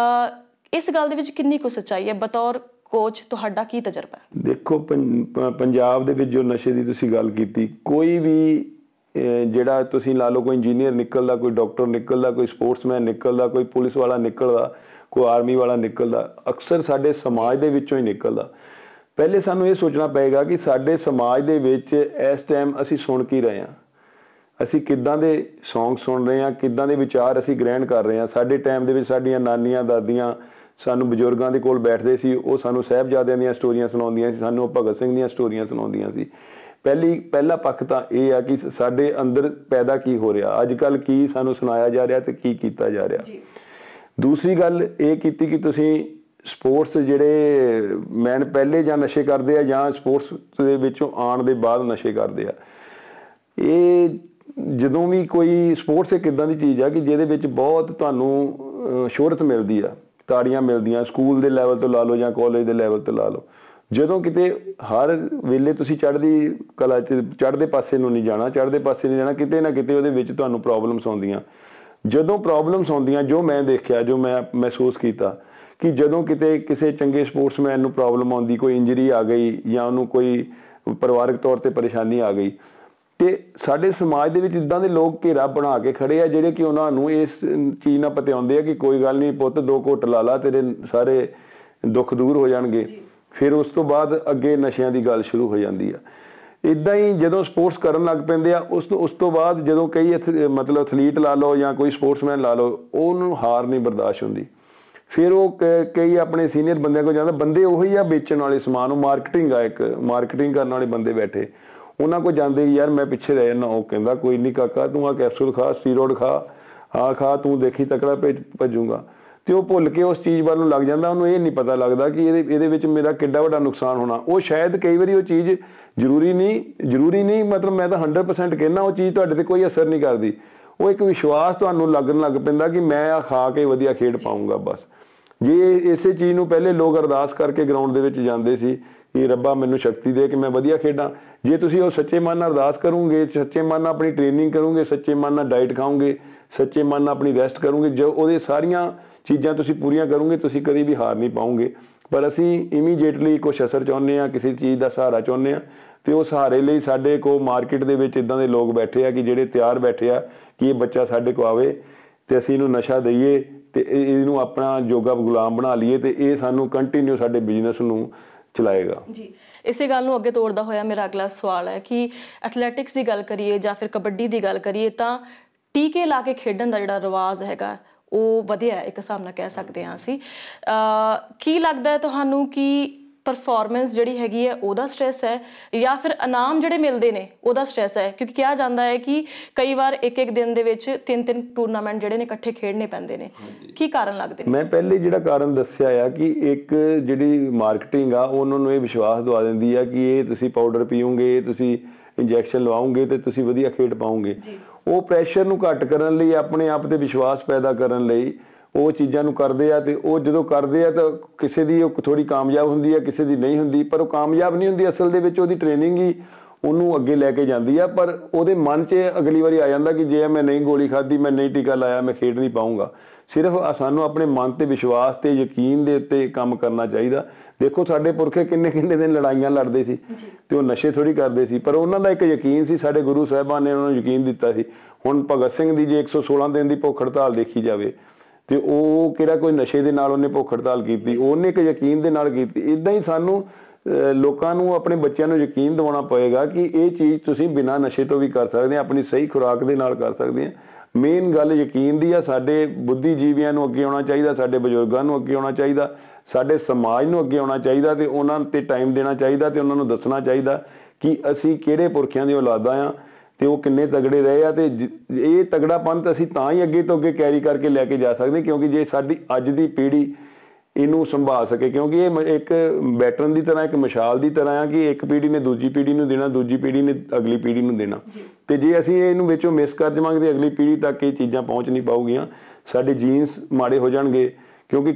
ਇਸ ਗੱਲ ਦੇ ਵਿੱਚ ਕਿੰਨੀ ਕੁ ਸੱਚਾਈ ਹੈ? ਬਤੌਰ ਕੋਚ ਤੁਹਾਡਾ ਕੀ ਤਜਰਬਾ ਹੈ? ਦੇਖੋ, ਪੰਜਾਬ ਦੇ ਵਿੱਚ ਜੋ ਨਸ਼ੇ ਦੀ ਤੁਸੀਂ ਗੱਲ ਕੀਤੀ, ਕੋਈ ਵੀ ਜਿਹੜਾ ਤੁਸੀਂ ਲਾ ਲਓ, ਕੋਈ ਇੰਜੀਨੀਅਰ ਨਿਕਲਦਾ, ਕੋਈ ਡਾਕਟਰ ਨਿਕਲਦਾ, ਕੋਈ ਸਪੋਰਟਸਮੈਨ ਨਿਕਲਦਾ, ਕੋਈ ਪੁਲਿਸ ਵਾਲਾ ਨਿਕਲਦਾ, ਕੋਈ ਆਰਮੀ ਵਾਲਾ ਨਿਕਲਦਾ, ਅਕਸਰ ਸਾਡੇ ਸਮਾਜ ਦੇ ਵਿੱਚੋਂ ਹੀ ਨਿਕਲਦਾ। ਪਹਿਲੇ ਸਾਨੂੰ ਇਹ ਸੋਚਣਾ ਪਏਗਾ ਕਿ ਸਾਡੇ ਸਮਾਜ ਦੇ ਵਿੱਚ ਇਸ ਟਾਈਮ ਅਸੀਂ ਸੁਣ ਕੀ ਰਹੇ ਹਾਂ, ਅਸੀਂ ਕਿੱਦਾਂ ਦੇ ਸੌਂਗ ਸੁਣ ਰਹੇ ਹਾਂ, ਕਿੱਦਾਂ ਦੇ ਵਿਚਾਰ ਅਸੀਂ ਗ੍ਰਹਿਣ ਕਰ ਰਹੇ ਹਾਂ। ਸਾਡੇ ਟਾਈਮ ਦੇ ਵਿੱਚ ਸਾਡੀਆਂ ਨਾਨੀਆਂ, ਦਾਦੀਆਂ ਸਾਨੂੰ ਬਜ਼ੁਰਗਾਂ ਦੇ ਕੋਲ ਬੈਠਦੇ ਸੀ, ਉਹ ਸਾਨੂੰ ਸਾਹਿਬਜ਼ਾਦਿਆਂ ਦੀਆਂ ਸਟੋਰੀਆਂ ਸੁਣਾਉਂਦੀਆਂ ਸੀ, ਸਾਨੂੰ ਭਗਤ ਸਿੰਘ ਦੀਆਂ ਸਟੋਰੀਆਂ ਸੁਣਾਉਂਦੀਆਂ ਸੀ। ਪਹਿਲਾ ਪੱਖ ਤਾਂ ਇਹ ਆ ਕਿ ਸਾਡੇ ਅੰਦਰ ਪੈਦਾ ਕੀ ਹੋ ਰਿਹਾ, ਅੱਜ ਕੱਲ੍ਹ ਕੀ ਸਾਨੂੰ ਸੁਣਾਇਆ ਜਾ ਰਿਹਾ ਤੇ ਕੀ ਕੀਤਾ ਜਾ ਰਿਹਾ। ਦੂਸਰੀ ਗੱਲ ਇਹ ਕੀਤੀ ਕਿ ਤੁਸੀਂ ਸਪੋਰਟਸ ਜਿਹੜੇ ਪਹਿਲੇ ਜਾਂ ਨਸ਼ੇ ਕਰਦੇ ਆ ਜਾਂ ਸਪੋਰਟਸ ਦੇ ਵਿੱਚੋਂ ਆਉਣ ਦੇ ਬਾਅਦ ਨਸ਼ੇ ਕਰਦੇ ਆ, ਇਹ ਜਦੋਂ ਵੀ ਕੋਈ ਸਪੋਰਟਸ ਇੱਕ ਇੱਦਾਂ ਦੀ ਚੀਜ਼ ਆ ਕਿ ਜਿਹਦੇ ਵਿੱਚ ਬਹੁਤ ਤੁਹਾਨੂੰ ਸ਼ੋਹਰਤ ਮਿਲਦੀ ਆ, ਤਾੜੀਆਂ ਮਿਲਦੀਆਂ, ਸਕੂਲ ਦੇ ਲੈਵਲ ਤੋਂ ਲਾ ਲਓ ਜਾਂ ਕਾਲਜ ਦੇ ਲੈਵਲ ਤੋਂ ਲਾ ਲਓ। ਜਦੋਂ ਕਿਤੇ ਹਰ ਵੇਲੇ ਤੁਸੀਂ ਚੜ੍ਹਦੀ ਕਲਾ 'ਚ ਚੜ੍ਹਦੇ ਪਾਸੇ ਨੂੰ ਨਹੀਂ ਜਾਣਾ, ਚੜ੍ਹਦੇ ਪਾਸੇ ਨਹੀਂ ਜਾਣਾ, ਕਿਤੇ ਨਾ ਕਿਤੇ ਉਹਦੇ ਵਿੱਚ ਤੁਹਾਨੂੰ ਪ੍ਰੋਬਲਮਸ ਆਉਂਦੀਆਂ। ਜਦੋਂ ਪ੍ਰੋਬਲਮਸ ਆਉਂਦੀਆਂ, ਜੋ ਮੈਂ ਦੇਖਿਆ, ਜੋ ਮੈਂ ਮਹਿਸੂਸ ਕੀਤਾ ਕਿ ਜਦੋਂ ਕਿਤੇ ਕਿਸੇ ਚੰਗੇ ਸਪੋਰਟਸਮੈਨ ਨੂੰ ਪ੍ਰੋਬਲਮ ਆਉਂਦੀ, ਕੋਈ ਇੰਜਰੀ ਆ ਗਈ ਜਾਂ ਉਹਨੂੰ ਕੋਈ ਪਰਿਵਾਰਕ ਤੌਰ 'ਤੇ ਪਰੇਸ਼ਾਨੀ ਆ ਗਈ, ਤੇ ਸਾਡੇ ਸਮਾਜ ਦੇ ਵਿੱਚ ਇੱਦਾਂ ਦੇ ਲੋਕ ਘੇਰਾ ਬਣਾ ਕੇ ਖੜੇ ਆ ਜਿਹੜੇ ਕਿ ਉਹਨਾਂ ਨੂੰ ਇਸ ਚੀਜ਼ ਨਾਲ ਪਤਿਆਉਂਦੇ ਆ ਕਿ ਕੋਈ ਗੱਲ ਨਹੀਂ ਪੁੱਤ, 2 ਘੁੱਟ ਲਾ ਲਾ, ਤੇਰੇ ਸਾਰੇ ਦੁੱਖ ਦੂਰ ਹੋ ਜਾਣਗੇ। ਫਿਰ ਉਸ ਤੋਂ ਬਾਅਦ ਅੱਗੇ ਨਸ਼ਿਆਂ ਦੀ ਗੱਲ ਸ਼ੁਰੂ ਹੋ ਜਾਂਦੀ ਆ। ਇੱਦਾਂ ਹੀ ਜਦੋਂ ਸਪੋਰਟਸ ਕਰਨ ਲੱਗ ਪੈਂਦੇ ਆ, ਉਸ ਤੋਂ ਬਾਅਦ ਜਦੋਂ ਕਈ ਮਤਲਬ ਐਥਲੀਟ ਲਾ ਲਓ ਜਾਂ ਕੋਈ ਸਪੋਰਟਸਮੈਨ ਲਾ ਲਓ, ਉਹਨੂੰ ਹਾਰ ਨਹੀਂ ਬਰਦਾਸ਼ਤ ਹੁੰਦੀ। ਫਿਰ ਉਹ ਕਈ ਆਪਣੇ ਸੀਨੀਅਰ ਬੰਦਿਆਂ ਕੋਲ ਜਾਂਦਾ, ਬੰਦੇ ਉਹੀ ਆ ਵੇਚਣ ਵਾਲੇ ਸਮਾਨ, ਉਹ ਮਾਰਕੀਟਿੰਗ ਆ, ਇੱਕ ਮਾਰਕੀਟਿੰਗ ਕਰਨ ਵਾਲੇ ਬੰਦੇ ਬੈਠੇ, ਉਹਨਾਂ ਕੋਲ ਜਾਂਦੇ ਯਾਰ ਮੈਂ ਪਿੱਛੇ ਰਹਿ ਜਾਂਦਾ। ਉਹ ਕਹਿੰਦਾ ਕੋਈ ਨਹੀਂ ਕਾਕਾ, ਤੂੰ ਆ ਕੈਪਸੂਲ ਖਾ, ਸਟੀਰੋਇਡ ਖਾ, ਤੂੰ ਦੇਖੀ ਤਕੜਾ ਭੱਜੂਗਾ। ਤੇ ਉਹ ਭੁੱਲ ਕੇ ਉਸ ਚੀਜ਼ ਵੱਲ ਨੂੰ ਲੱਗ ਜਾਂਦਾ। ਉਹਨੂੰ ਇਹ ਨਹੀਂ ਪਤਾ ਲੱਗਦਾ ਕਿ ਇਹਦੇ ਵਿੱਚ ਮੇਰਾ ਕਿੱਡਾ ਵੱਡਾ ਨੁਕਸਾਨ ਹੋਣਾ। ਉਹ ਸ਼ਾਇਦ ਕਈ ਵਾਰੀ ਉਹ ਚੀਜ਼ ਜ਼ਰੂਰੀ ਨਹੀਂ ਮਤਲਬ ਮੈਂ ਤਾਂ 100% ਕਹਿੰਦਾ ਉਹ ਚੀਜ਼ ਤੁਹਾਡੇ 'ਤੇ ਕੋਈ ਅਸਰ ਨਹੀਂ ਕਰਦੀ। ਉਹ ਇੱਕ ਵਿਸ਼ਵਾਸ ਤੁਹਾਨੂੰ ਲੱਗਣ ਲੱਗ ਪੈਂਦਾ ਕਿ ਮੈਂ ਆ ਖਾ ਕੇ ਵਧੀਆ ਖੇਡ ਪਾਊਂਗਾ ਬਸ। ਜੇ ਇਸੇ ਚੀਜ਼ ਨੂੰ ਪਹਿਲੇ ਲੋਕ ਅਰਦਾਸ ਕਰਕੇ ਗਰਾਊਂਡ ਦੇ ਵਿੱਚ ਜਾਂਦੇ ਸੀ ਕਿ ਰੱਬਾ ਮੈਨੂੰ ਸ਼ਕਤੀ ਦੇ ਕਿ ਮੈਂ ਵਧੀਆ ਖੇਡਾਂ। ਜੇ ਤੁਸੀਂ ਉਹ ਸੱਚੇ ਮਨ ਨਾਲ ਅਰਦਾਸ ਕਰੋਗੇ, ਸੱਚੇ ਮਨ ਨਾਲ ਆਪਣੀ ਟ੍ਰੇਨਿੰਗ ਕਰੋਗੇ, ਸੱਚੇ ਮਨ ਨਾਲ ਡਾਈਟ ਖਾਓਗੇ, ਸੱਚੇ ਮਨ ਨਾਲ ਆਪਣੀ ਰੈਸਟ ਕਰੋਗੇ, ਜੋ ਉਹਦੇ ਸਾਰੀਆਂ ਚੀਜ਼ਾਂ ਤੁਸੀਂ ਪੂਰੀਆਂ ਕਰੋਗੇ, ਤੁਸੀਂ ਕਦੀ ਵੀ ਹਾਰ ਨਹੀਂ ਪਾਓਗੇ। ਪਰ ਅਸੀਂ ਇਮੀਡੀਏਟਲੀ ਕੁਛ ਅਸਰ ਚਾਹੁੰਦੇ ਹਾਂ, ਕਿਸੇ ਚੀਜ਼ ਦਾ ਸਹਾਰਾ ਚਾਹੁੰਦੇ ਹਾਂ, ਤੇ ਉਹ ਸਹਾਰੇ ਲਈ ਸਾਡੇ ਕੋਲ ਮਾਰਕੀਟ ਦੇ ਵਿੱਚ ਇੱਦਾਂ ਦੇ ਲੋਕ ਬੈਠੇ ਆ ਕਿ ਜਿਹੜੇ ਤਿਆਰ ਬੈਠੇ ਆ ਕਿ ਇਹ ਬੱਚਾ ਸਾਡੇ ਕੋਲ ਆਵੇ ਤੇ ਅਸੀਂ ਇਹਨੂੰ ਨਸ਼ਾ ਦਈਏ ਤੇ ਇਹਨੂੰ ਆਪਣਾ ਜੋਗਾ ਗੁਲਾਮ ਬਣਾ ਲਈਏ ਤੇ ਇਹ ਸਾਨੂੰ ਕੰਟੀਨਿਊ ਸਾਡੇ ਬਿਜ਼ਨਸ ਨੂੰ ਚਲਾਏਗਾ। ਜੀ, ਇਸੇ ਗੱਲ ਨੂੰ ਅੱਗੇ ਤੋੜਦਾ ਹੋਇਆ ਮੇਰਾ ਅਗਲਾ ਸਵਾਲ ਹੈ ਕਿ ਐਥਲੈਟਿਕਸ ਦੀ ਗੱਲ ਕਰੀਏ ਜਾਂ ਫਿਰ ਕਬੱਡੀ ਦੀ ਗੱਲ ਕਰੀਏ ਤਾਂ ਟੀਕੇ ਲਾ ਕੇ ਖੇਡਣ ਦਾ ਜਿਹੜਾ ਰਿਵਾਜ਼ ਹੈਗਾ ਉਹ ਵਧਿਆ, ਇੱਕ ਹਿਸਾਬ ਨਾਲ ਕਹਿ ਸਕਦੇ ਹਾਂ ਅਸੀਂ। ਕੀ ਲੱਗਦਾ ਹੈ ਤੁਹਾਨੂੰ ਕਿ ਪਰਫਾਰਮੈਂਸ ਜਿਹੜੀ ਹੈਗੀ ਹੈ ਉਹਦਾ ਸਟ੍ਰੈਸ ਹੈ ਜਾਂ ਫਿਰ ਇਨਾਮ ਜਿਹੜੇ ਮਿਲਦੇ ਨੇ ਉਹਦਾ ਸਟ੍ਰੈਸ ਹੈ? ਕਿਉਂਕਿ ਕਿਹਾ ਜਾਂਦਾ ਹੈ ਕਿ ਕਈ ਵਾਰ ਇੱਕ ਦਿਨ ਦੇ ਵਿੱਚ 3 ਟੂਰਨਾਮੈਂਟ ਜਿਹੜੇ ਨੇ ਇਕੱਠੇ ਖੇਡਣੇ ਪੈਂਦੇ ਨੇ। ਕੀ ਕਾਰਨ ਲੱਗਦੇ ਨੇ? ਮੈਂ ਪਹਿਲੇ ਜਿਹੜਾ ਕਾਰਨ ਦੱਸਿਆ ਆ ਕਿ ਇੱਕ ਜਿਹੜੀ ਮਾਰਕੀਟਿੰਗ ਆ ਉਹਨਾਂ ਨੂੰ ਇਹ ਵਿਸ਼ਵਾਸ ਦਵਾ ਦਿੰਦੀ ਆ ਕਿ ਇਹ ਤੁਸੀਂ ਪਾਊਡਰ ਪੀਓਗੇ, ਤੁਸੀਂ ਇੰਜੈਕਸ਼ਨ ਲਵਾਓਗੇ ਤੇ ਤੁਸੀਂ ਵਧੀਆ ਖੇਡ ਪਾਓਗੇ। ਉਹ ਪ੍ਰੈਸ਼ਰ ਨੂੰ ਘੱਟ ਕਰਨ ਲਈ, ਆਪਣੇ ਆਪ ਤੇ ਵਿਸ਼ਵਾਸ ਪੈਦਾ ਕਰਨ ਲਈ ਉਹ ਚੀਜ਼ਾਂ ਨੂੰ ਕਰਦੇ ਆ। ਤੇ ਉਹ ਜਦੋਂ ਕਰਦੇ ਆ ਤਾਂ ਕਿਸੇ ਦੀ ਉਹ ਥੋੜੀ ਕਾਮਯਾਬ ਹੁੰਦੀ ਆ, ਕਿਸੇ ਦੀ ਨਹੀਂ ਹੁੰਦੀ, ਪਰ ਉਹ ਕਾਮਯਾਬ ਨਹੀਂ ਹੁੰਦੀ। ਅਸਲ ਦੇ ਵਿੱਚ ਉਹਦੀ ਟ੍ਰੇਨਿੰਗ ਹੀ ਉਹਨੂੰ ਅੱਗੇ ਲੈ ਕੇ ਜਾਂਦੀ ਆ। ਪਰ ਉਹਦੇ ਮਨ 'ਚ ਅਗਲੀ ਵਾਰੀ ਆ ਜਾਂਦਾ ਕਿ ਜੇ ਮੈਂ ਨਹੀਂ ਗੋਲੀ ਖਾਧੀ, ਮੈਂ ਨਹੀਂ ਟੀਕਾ ਲਾਇਆ, ਮੈਂ ਖੇਡ ਨਹੀਂ ਪਾਊਂਗਾ। ਸਿਰਫ ਸਾਨੂੰ ਆਪਣੇ ਮਨ ਤੇ ਵਿਸ਼ਵਾਸ ਤੇ ਯਕੀਨ ਦੇ ਉੱਤੇ ਕੰਮ ਕਰਨਾ ਚਾਹੀਦਾ। ਦੇਖੋ ਸਾਡੇ ਪੁਰਖੇ ਕਿੰਨੇ ਦਿਨ ਲੜਾਈਆਂ ਲੜਦੇ ਸੀ ਤੇ ਉਹ ਨਸ਼ੇ ਥੋੜੀ ਕਰਦੇ ਸੀ, ਪਰ ਉਹਨਾਂ ਦਾ ਇੱਕ ਯਕੀਨ ਸੀ, ਸਾਡੇ ਗੁਰੂ ਸਾਹਿਬਾਨ ਨੇ ਉਹਨਾਂ ਨੂੰ ਯਕੀਨ ਦਿੱਤਾ ਸੀ। ਹੁਣ ਭਗਤ ਸਿੰਘ ਦੀ ਜੇ 116 ਦਿਨ ਦੀ ਭੁੱਖ ਹੜਤਾਲ ਦੇਖੀ ਜਾਵੇ ਤੇ ਉਹ ਕਿਹੜਾ ਕੋਈ ਨਸ਼ੇ ਦੇ ਨਾਲ ਉਹਨੇ ਭੁੱਖ ਹੜਤਾਲ ਕੀਤੀ, ਉਹਨੇ ਇੱਕ ਯਕੀਨ ਦੇ ਨਾਲ ਕੀਤੀ। ਇੱਦਾਂ ਹੀ ਸਾਨੂੰ ਲੋਕਾਂ ਨੂੰ, ਆਪਣੇ ਬੱਚਿਆਂ ਨੂੰ ਯਕੀਨ ਦਿਵਾਉਣਾ ਪਏਗਾ ਕਿ ਇਹ ਚੀਜ਼ ਤੁਸੀਂ ਬਿਨਾਂ ਨਸ਼ੇ ਤੋਂ ਵੀ ਕਰ ਸਕਦੇ ਆ, ਆਪਣੀ ਸਹੀ ਖੁਰਾਕ ਦੇ ਨਾਲ ਕਰ ਸਕਦੇ ਆ। ਮੇਨ ਗੱਲ ਯਕੀਨ ਦੀ ਆ। ਸਾਡੇ ਬੁੱਧੀਜੀਵੀਆਂ ਨੂੰ ਅੱਗੇ ਆਉਣਾ ਚਾਹੀਦਾ, ਸਾਡੇ ਬਜ਼ੁਰਗਾਂ ਨੂੰ ਅੱਗੇ ਆਉਣਾ ਚਾਹੀਦਾ, ਸਾਡੇ ਸਮਾਜ ਨੂੰ ਅੱਗੇ ਆਉਣਾ ਚਾਹੀਦਾ ਤੇ ਉਹਨਾਂ 'ਤੇ ਟਾਈਮ ਦੇਣਾ ਚਾਹੀਦਾ ਤੇ ਉਹਨਾਂ ਨੂੰ ਦੱਸਣਾ ਚਾਹੀਦਾ ਕਿ ਅਸੀਂ ਕਿਹੜੇ ਪੁਰਖਿਆਂ ਦੀ ਔਲਾਦਾਂ ਆ ਤੇ ਉਹ ਕਿੰਨੇ ਤਗੜੇ ਰਹੇ ਆ। ਤੇ ਇਹ ਤਗੜਾਪਨ ਤਾਂ ਅਸੀਂ ਤਾਂ ਹੀ ਅੱਗੇ ਤੋਂ ਅੱਗੇ ਕੈਰੀ ਕਰਕੇ ਲੈ ਕੇ ਜਾ ਸਕਦੇ ਕਿਉਂਕਿ ਜੇ ਸਾਡੀ ਅੱਜ ਦੀ ਪੀੜ੍ਹੀ ਇਹਨੂੰ ਸੰਭਾਲ ਸਕੇ, ਕਿਉਂਕਿ ਇਹ ਇੱਕ ਬੈਟਰਨ ਦੀ ਤਰ੍ਹਾਂ, ਇੱਕ ਮਸ਼ਾਲ ਦੀ ਤਰ੍ਹਾਂ ਆ ਕਿ ਇੱਕ ਪੀੜ੍ਹੀ ਨੇ ਦੂਜੀ ਪੀੜ੍ਹੀ ਨੂੰ ਦੇਣਾ, ਦੂਜੀ ਪੀੜ੍ਹੀ ਨੇ ਅਗਲੀ ਪੀੜ੍ਹੀ ਨੂੰ ਦੇਣਾ। ਤੇ ਜੇ ਅਸੀਂ ਇਹਨੂੰ ਵਿੱਚੋਂ ਮਿਸ ਕਰ ਜਾਵਾਂਗੇ ਤੇ ਅਗਲੀ ਪੀੜ੍ਹੀ ਤੱਕ ਇਹ ਚੀਜ਼ਾਂ ਪਹੁੰਚ ਨਹੀਂ ਪਾਊਗੀਆਂ। ਸਾਡੇ ਜੀਨਸ ਮਾੜੇ ਹੋ ਜਾਣਗੇ ਕਿਉਂਕਿ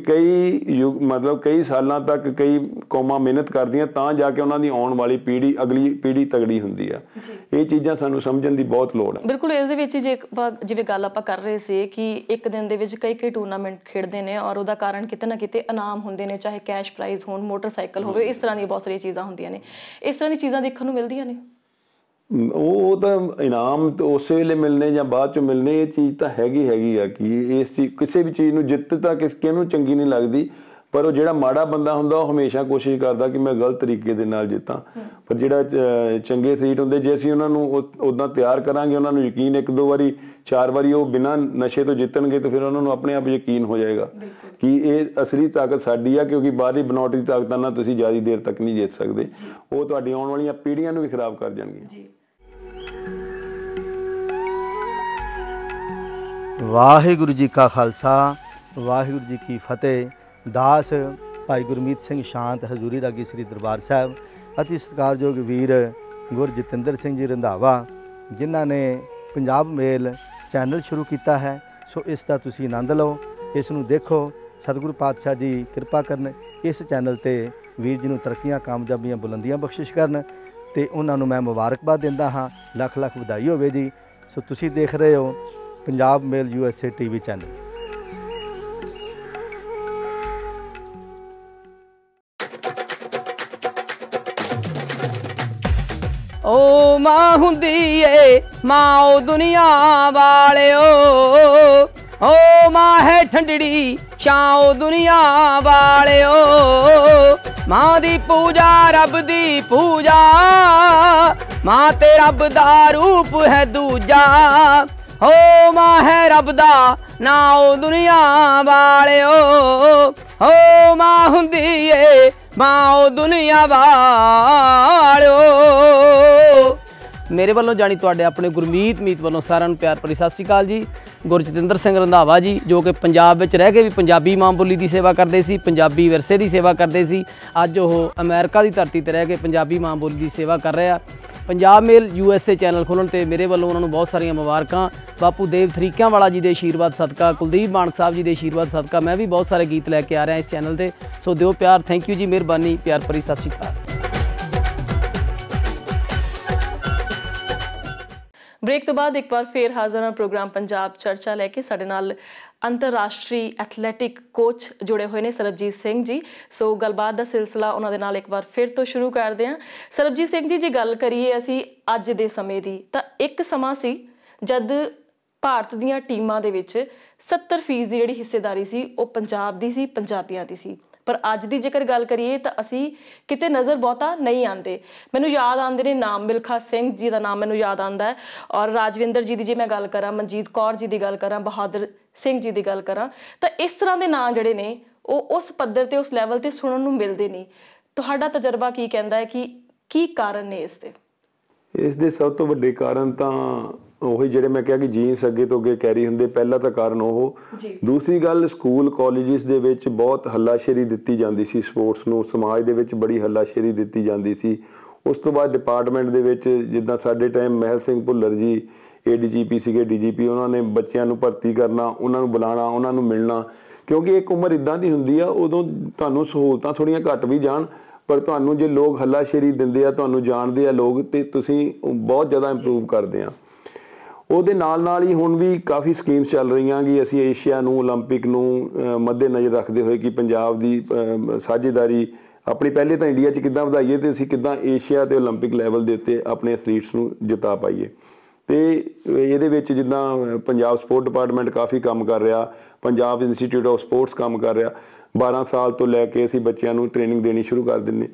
ਕਈ ਸਾਲਾਂ ਤੱਕ ਕਈ ਕੌਮਾਂ ਮਿਹਨਤ ਕਰਦੀਆਂ ਤਾਂ ਜਾ ਕੇ ਉਹਨਾਂ ਦੀ ਆਉਣ ਵਾਲੀ ਪੀੜ੍ਹੀ, ਅਗਲੀ ਪੀੜ੍ਹੀ ਤਗੜੀ ਹੁੰਦੀ ਆ। ਇਹ ਚੀਜ਼ਾਂ ਸਾਨੂੰ ਸਮਝਣ ਦੀ ਬਹੁਤ ਲੋੜ ਹੈ। ਬਿਲਕੁਲ। ਇਸ ਦੇ ਵਿੱਚ ਜਿਵੇਂ ਗੱਲ ਆਪਾਂ ਕਰ ਰਹੇ ਸੀ ਕਿ ਇੱਕ ਦਿਨ ਦੇ ਵਿੱਚ ਕਈ ਟੂਰਨਾਮੈਂਟ ਖੇਡਦੇ ਨੇ ਔਰ ਉਹਦਾ ਕਾਰਨ ਕਿਤੇ ਨਾ ਕਿਤੇ ਇਨਾਮ ਹੁੰਦੇ ਨੇ, ਚਾਹੇ ਕੈਸ਼ ਪ੍ਰਾਈਜ਼ ਹੋਣ, ਮੋਟਰਸਾਈਕਲ ਹੋਵੇ, ਇਸ ਤਰ੍ਹਾਂ ਦੀਆਂ ਬਹੁਤ ਸਾਰੀਆਂ ਚੀਜ਼ਾਂ ਹੁੰਦੀਆਂ ਨੇ। ਇਸ ਤਰ੍ਹਾਂ ਦੀਆਂ ਚੀਜ਼ਾਂ ਦੇਖਣ ਨੂੰ ਮਿਲਦੀਆਂ ਨੇ। ਉਹ ਤਾਂ ਇਨਾਮ ਉਸੇ ਵੇਲੇ ਮਿਲਣੇ ਜਾਂ ਬਾਅਦ 'ਚੋਂ ਮਿਲਣੇ, ਇਹ ਚੀਜ਼ ਤਾਂ ਹੈਗੀ ਆ ਕਿ ਇਸ ਚੀਜ਼, ਕਿਸੇ ਵੀ ਚੀਜ਼ ਨੂੰ ਜਿੱਤ ਤਾਂ ਕਿਹਨੂੰ ਚੰਗੀ ਨਹੀਂ ਲੱਗਦੀ, ਪਰ ਉਹ ਜਿਹੜਾ ਮਾੜਾ ਬੰਦਾ ਹੁੰਦਾ ਉਹ ਹਮੇਸ਼ਾ ਕੋਸ਼ਿਸ਼ ਕਰਦਾ ਕਿ ਮੈਂ ਗਲਤ ਤਰੀਕੇ ਦੇ ਨਾਲ ਜਿੱਤਾਂ। ਪਰ ਜਿਹੜਾ ਚੰਗੇ ਐਥਲੀਟ ਹੁੰਦੇ, ਜੇ ਅਸੀਂ ਉਹਨਾਂ ਨੂੰ ਉੱਦਾਂ ਤਿਆਰ ਕਰਾਂਗੇ, ਉਹਨਾਂ ਨੂੰ ਯਕੀਨ 1-2 ਵਾਰੀ 4 ਵਾਰੀ ਉਹ ਬਿਨਾਂ ਨਸ਼ੇ ਤੋਂ ਜਿੱਤਣਗੇ ਤਾਂ ਫਿਰ ਉਹਨਾਂ ਨੂੰ ਆਪਣੇ ਆਪ ਯਕੀਨ ਹੋ ਜਾਏਗਾ ਕਿ ਇਹ ਅਸਲੀ ਤਾਕਤ ਸਾਡੀ ਆ। ਕਿਉਂਕਿ ਬਾਹਰੀ ਬਣਾਉਟੀ ਦੀ ਤਾਕਤਾਂ ਨਾਲ ਤੁਸੀਂ ਜ਼ਿਆਦਾ ਦੇਰ ਤੱਕ ਨਹੀਂ ਜਿੱਤ ਸਕਦੇ, ਉਹ ਤੁਹਾਡੀ ਆਉਣ ਵਾਲੀਆਂ ਪੀੜ੍ਹੀਆਂ ਨੂੰ ਵੀ ਖਰਾਬ ਕਰ ਜਾਣਗੀਆਂ। ਵਾਹਿਗੁਰੂ ਜੀ ਕਾ ਖਾਲਸਾ, ਵਾਹਿਗੁਰੂ ਜੀ ਕੀ ਫਤਿਹ। ਦਾਸ ਭਾਈ ਗੁਰਮੀਤ ਸਿੰਘ ਸ਼ਾਂਤ ਹਜ਼ੂਰੀ ਰਾਗੀ ਸ੍ਰੀ ਦਰਬਾਰ ਸਾਹਿਬ, ਅਤੀ ਸਤਿਕਾਰਯੋਗ ਵੀਰ ਗੁਰ ਜਤਿੰਦਰ ਸਿੰਘ ਜੀ ਰੰਧਾਵਾ, ਜਿਨ੍ਹਾਂ ਨੇ ਪੰਜਾਬ ਮੇਲ ਚੈਨਲ ਸ਼ੁਰੂ ਕੀਤਾ ਹੈ। ਸੋ ਇਸ ਦਾ ਤੁਸੀਂ ਆਨੰਦ ਲਓ, ਇਸ ਨੂੰ ਦੇਖੋ। ਸਤਿਗੁਰੂ ਪਾਤਸ਼ਾਹ ਜੀ ਕਿਰਪਾ ਕਰਨ, ਇਸ ਚੈਨਲ ਤੇ ਵੀਰ ਜੀ ਨੂੰ ਤਰੱਕੀਆਂ, ਕਾਮਯਾਬੀਆਂ, ਬੁਲੰਦੀਆਂ ਬਖਸ਼ਿਸ਼ ਕਰਨ ਤੇ ਉਹਨਾਂ ਨੂੰ ਮੈਂ ਮੁਬਾਰਕਬਾਦ ਦਿੰਦਾ ਹਾਂ। ਲੱਖ ਲੱਖ ਵਧਾਈ ਹੋਵੇ ਜੀ। ਸੋ ਤੁਸੀਂ ਦੇਖ ਰਹੇ ਹੋ ਪੰਜਾਬ ਮੇਲ USA TV ਚੈਨਲ। ਓ ਮਾਂ ਹੁੰਦੀ ਏ ਮਾਂ ਓ ਦੁਨੀਆ ਵਾਲਿਓ, ਓ ਮਾਂ ਹੈ ਠੰਡੜੀ ਛਾਂ ਓ ਦੁਨੀਆ ਵਾਲਿਓ। ਮਾਂ ਦੀ ਪੂਜਾ ਰੱਬ ਦੀ ਪੂਜਾ, ਮਾਂ ਤੇ ਰੱਬ ਦਾ ਰੂਪ ਹੈ ਦੂਜਾ। ਓ ਮਾਂ ਹੈ ਰੱਬ ਦਾ ਨਾਂ ਓ ਦੁਨੀਆ ਵਾਲਿਓ, ਓ ਮਾਂ ਹੁੰਦੀ ਏ ਮਾਂ ਓ ਦੁਨੀਆ ਵਾਲਿਓ। ਮੇਰੇ ਵੱਲੋਂ ਜਾਣੀ ਤੁਹਾਡੇ ਆਪਣੇ ਗੁਰਮੀਤ ਮੀਤ ਵੱਲੋਂ ਸਾਰਿਆਂ ਨੂੰ ਪਿਆਰ ਭਰੀ ਸਤਿ ਸ਼੍ਰੀ ਅਕਾਲ ਜੀ। ਗੁਰਜਤਿੰਦਰ ਸਿੰਘ ਰੰਧਾਵਾ ਜੀ, ਜੋ ਕਿ ਪੰਜਾਬ ਵਿੱਚ ਰਹਿ ਕੇ ਵੀ ਪੰਜਾਬੀ ਮਾਂ ਬੋਲੀ ਦੀ ਸੇਵਾ ਕਰਦੇ ਸੀ, ਪੰਜਾਬੀ ਵਿਰਸੇ ਦੀ ਸੇਵਾ ਕਰਦੇ ਸੀ। ਅੱਜ ਉਹ ਅਮਰੀਕਾ ਦੀ ਧਰਤੀ ਤੇ ਰਹਿ ਕੇ ਪੰਜਾਬੀ ਮਾਂ ਬੋਲੀ ਦੀ ਸੇਵਾ ਕਰ ਰਹੇ ਆ। ਪੰਜਾਬ ਮੇਲ USA ਚੈਨਲ ਖੋਲ੍ਹਣ ਤੇ ਮੇਰੇ ਵੱਲੋਂ ਉਹਨਾਂ ਨੂੰ ਬਹੁਤ ਸਾਰੀਆਂ ਮੁਬਾਰਕਾਂ। ਬਾਪੂ ਦੇਵ ਥਰੀਕਿਆਂ ਵਾਲਾ ਜੀ ਦੇ ਆਸ਼ੀਰਵਾਦ ਸਦਕਾ, ਕੁਲਦੀਪ ਮਾਨਕ ਸਾਹਿਬ ਜੀ ਦੇ ਆਸ਼ੀਰਵਾਦ ਸਦਕਾ ਮੈਂ ਵੀ ਬਹੁਤ ਸਾਰੇ ਗੀਤ ਲੈ ਕੇ ਆ ਰਿਹਾ ਇਸ ਚੈਨਲ ਤੇ। ਸੋ ਦਿਓ ਪਿਆਰ। ਥੈਂਕ ਯੂ ਜੀ, ਮਿਹਰਬਾਨੀ, ਪਿਆਰ ਭਰੀ ਸਤਿ ਸ਼੍ਰੀ ਅਕਾਲ। ਬ੍ਰੇਕ ਤੋਂ ਬਾਅਦ ਇੱਕ ਵਾਰ ਫੇਰ ਹਾਜ਼ਰ ਹਾਂ ਪ੍ਰੋਗਰਾਮ ਪੰਜਾਬ ਚਰਚਾ ਲੈ ਕੇ। ਸਾਡੇ ਨਾਲ ਅੰਤਰਰਾਸ਼ਟਰੀ ਐਥਲੈਟਿਕ ਕੋਚ ਜੁੜੇ ਹੋਏ ਨੇ ਸਰਬਜੀਤ ਸਿੰਘ ਜੀ। ਸੋ ਗੱਲਬਾਤ ਦਾ ਸਿਲਸਿਲਾ ਉਹਨਾਂ ਦੇ ਨਾਲ ਇੱਕ ਵਾਰ ਫਿਰ ਤੋਂ ਸ਼ੁਰੂ ਕਰਦੇ ਹਾਂ। ਸਰਬਜੀਤ ਸਿੰਘ ਜੀ, ਜੇ ਗੱਲ ਕਰੀਏ ਅਸੀਂ ਅੱਜ ਦੇ ਸਮੇਂ ਦੀ, ਤਾਂ ਇੱਕ ਸਮਾਂ ਸੀ ਜਦ ਭਾਰਤ ਦੀਆਂ ਟੀਮਾਂ ਦੇ ਵਿੱਚ 70% ਦੀ ਜਿਹੜੀ ਹਿੱਸੇਦਾਰੀ ਸੀ ਉਹ ਪੰਜਾਬ ਦੀ ਸੀ, ਪੰਜਾਬੀਆਂ ਦੀ ਸੀ। ਪਰ ਅੱਜ ਦੀ ਜੇਕਰ ਗੱਲ ਕਰੀਏ ਤਾਂ ਅਸੀਂ ਕਿਤੇ ਨਜ਼ਰ ਬਹੁਤਾ ਨਹੀਂ ਆਉਂਦੇ। ਮੈਨੂੰ ਯਾਦ ਆਉਂਦੇ ਨੇ ਨਾਮ, ਮਿਲਖਾ ਸਿੰਘ ਜੀ ਦਾ ਨਾਮ ਮੈਨੂੰ ਯਾਦ ਆਉਂਦਾ ਹੈ, ਔਰ ਰਾਜਵਿੰਦਰ ਜੀ ਦੀ ਜੇ ਮੈਂ ਗੱਲ ਕਰਾਂ, ਮਨਜੀਤ ਕੌਰ ਜੀ ਦੀ ਗੱਲ ਕਰਾਂ, ਬਹਾਦਰ ਸਿੰਘ ਜੀ ਦੀ ਗੱਲ ਕਰਾਂ, ਤਾਂ ਇਸ ਤਰ੍ਹਾਂ ਦੇ ਨਾਂ ਜਿਹੜੇ ਨੇ ਉਹ ਉਸ ਪੱਧਰ ਤੇ, ਉਸ ਲੈਵਲ ਤੇ ਸੁਣਨ ਨੂੰ ਮਿਲਦੇ ਨਹੀਂ। ਤੁਹਾਡਾ ਤਜਰਬਾ ਕੀ ਕਹਿੰਦਾ ਹੈ ਕਿ ਕੀ ਕਾਰਨ ਨੇ ਇਸ ਦੇ ਸਭ ਤੋਂ ਵੱਡੇ ਕਾਰਨ ਤਾਂ ਉਹੀ ਜਿਹੜੇ ਮੈਂ ਕਿਹਾ ਕਿ ਜੀਨਸ ਅੱਗੇ ਤੋਂ ਅੱਗੇ ਕੈਰੀ ਹੁੰਦੇ, ਪਹਿਲਾ ਤਾਂ ਕਾਰਨ ਉਹ। ਦੂਸਰੀ ਗੱਲ, ਸਕੂਲ ਕਾਲਜਿਸ ਦੇ ਵਿੱਚ ਬਹੁਤ ਹੱਲਾਸ਼ੇਰੀ ਦਿੱਤੀ ਜਾਂਦੀ ਸੀ ਸਪੋਰਟਸ ਨੂੰ, ਸਮਾਜ ਦੇ ਵਿੱਚ ਬੜੀ ਹੱਲਾਸ਼ੇਰੀ ਦਿੱਤੀ ਜਾਂਦੀ ਸੀ। ਉਸ ਤੋਂ ਬਾਅਦ ਡਿਪਾਰਟਮੈਂਟ ਦੇ ਵਿੱਚ, ਜਿੱਦਾਂ ਸਾਡੇ ਟਾਈਮ ਮਹਿਲ ਸਿੰਘ ਭੁੱਲਰ ਜੀ ADGP ਸੀਗੇ, DGP, ਉਹਨਾਂ ਨੇ ਬੱਚਿਆਂ ਨੂੰ ਭਰਤੀ ਕਰਨਾ, ਉਹਨਾਂ ਨੂੰ ਬੁਲਾਉਣਾ, ਉਹਨਾਂ ਨੂੰ ਮਿਲਣਾ, ਕਿਉਂਕਿ ਇੱਕ ਉਮਰ ਇੱਦਾਂ ਦੀ ਹੁੰਦੀ ਆ, ਉਦੋਂ ਤੁਹਾਨੂੰ ਸਹੂਲਤਾਂ ਥੋੜ੍ਹੀਆਂ ਘੱਟ ਵੀ ਜਾਣ, ਪਰ ਤੁਹਾਨੂੰ ਜੇ ਲੋਕ ਹੱਲਾਸ਼ੇਰੀ ਦਿੰਦੇ ਆ, ਤੁਹਾਨੂੰ ਜਾਣਦੇ ਆ ਲੋਕ, ਤੇ ਤੁਸੀਂ ਬਹੁਤ ਜ਼ਿਆਦਾ ਇੰਪਰੂਵ ਕਰਦੇ ਆ। ਉਹਦੇ ਨਾਲ ਹੀ ਹੁਣ ਵੀ ਕਾਫੀ ਸਕੀਮਸ ਚੱਲ ਰਹੀਆਂ ਕਿ ਅਸੀਂ ਏਸ਼ੀਆ ਨੂੰ, ਓਲੰਪਿਕ ਨੂੰ ਮੱਦੇ ਨਜ਼ਰ ਰੱਖਦੇ ਹੋਏ ਕਿ ਪੰਜਾਬ ਦੀ ਸਾਝੇਦਾਰੀ ਆਪਣੀ ਪਹਿਲੇ ਤਾਂ ਇੰਡੀਆ 'ਚ ਕਿੱਦਾਂ ਵਧਾਈਏ ਤੇ ਅਸੀਂ ਕਿੱਦਾਂ ਏਸ਼ੀਆ ਤੇ ਓਲੰਪਿਕ ਲੈਵਲ ਦੇ ਉੱਤੇ ਆਪਣੇ ਐਥਲੀਟਸ ਨੂੰ ਜਿਤਾ ਪਾਈਏ। ਤੇ ਇਹਦੇ ਵਿੱਚ ਜਿੱਦਾਂ ਪੰਜਾਬ ਸਪੋਰਟ ਡਿਪਾਰਟਮੈਂਟ ਕਾਫੀ ਕੰਮ ਕਰ ਰਿਹਾ, ਪੰਜਾਬ ਇੰਸਟੀਚਿਊਟ ਆਫ ਸਪੋਰਟਸ ਕੰਮ ਕਰ ਰਿਹਾ। 12 ਸਾਲ ਤੋਂ ਲੈ ਕੇ ਅਸੀਂ ਬੱਚਿਆਂ ਨੂੰ ਟ੍ਰੇਨਿੰਗ ਦੇਣੀ ਸ਼ੁਰੂ ਕਰ ਦਿੰਦੇ।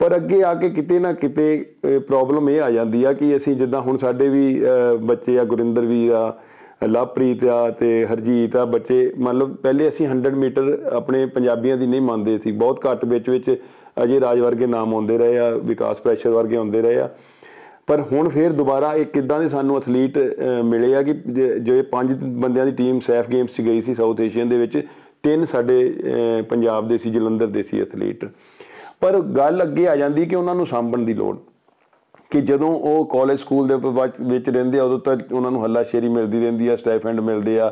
ਪਰ ਅੱਗੇ ਆ ਕੇ ਕਿਤੇ ਨਾ ਕਿਤੇ ਪ੍ਰੋਬਲਮ ਇਹ ਆ ਜਾਂਦੀ ਆ ਕਿ ਅਸੀਂ ਜਿੱਦਾਂ ਹੁਣ ਸਾਡੇ ਵੀ ਬੱਚੇ ਆ, ਗੁਰਿੰਦਰ ਵੀਰ ਆ, ਲਵਪ੍ਰੀਤ ਆ ਤੇ ਹਰਜੀਤ ਆ, ਬੱਚੇ ਮਤਲਬ ਪਹਿਲੇ ਅਸੀਂ 100 ਮੀਟਰ ਆਪਣੇ ਪੰਜਾਬੀਆਂ ਦੀ ਨਹੀਂ ਮੰਨਦੇ ਸੀ, ਬਹੁਤ ਘੱਟ ਵਿੱਚ ਅਜੇ ਰਾਜ ਵਰਗੇ ਨਾਮ ਆਉਂਦੇ ਰਹੇ ਆ, ਵਿਕਾਸ ਪ੍ਰੈਸ਼ਰ ਵਰਗੇ ਆਉਂਦੇ ਰਹੇ ਆ। ਪਰ ਹੁਣ ਫਿਰ ਦੁਬਾਰਾ ਇੱਕ ਇੱਦਾਂ ਦੇ ਸਾਨੂੰ ਐਥਲੀਟ ਮਿਲੇ ਆ ਕਿ ਜੇ 5 ਬੰਦਿਆਂ ਦੀ ਟੀਮ ਸੈਫ ਗੇਮਸ 'ਚ ਗਈ ਸੀ ਸਾਊਥ ਏਸ਼ੀਅਨ ਦੇ ਵਿੱਚ, 3 ਸਾਡੇ ਪੰਜਾਬ ਦੇ ਸੀ, ਜਲੰਧਰ ਦੇ ਸੀ ਐਥਲੀਟ। ਪਰ ਗੱਲ ਅੱਗੇ ਆ ਜਾਂਦੀ ਕਿ ਉਹਨਾਂ ਨੂੰ ਸਾਂਭਣ ਦੀ ਲੋੜ, ਕਿ ਜਦੋਂ ਉਹ ਕਾਲਜ ਸਕੂਲ ਦੇ ਵਿੱਚ ਰਹਿੰਦੇ ਆ ਉਦੋਂ ਤਾਂ ਉਹਨਾਂ ਨੂੰ ਹੱਲਾਸ਼ੇਰੀ ਮਿਲਦੀ ਰਹਿੰਦੀ ਆ, ਸਟਾਈਫੈਂਡ ਮਿਲਦੇ ਆ,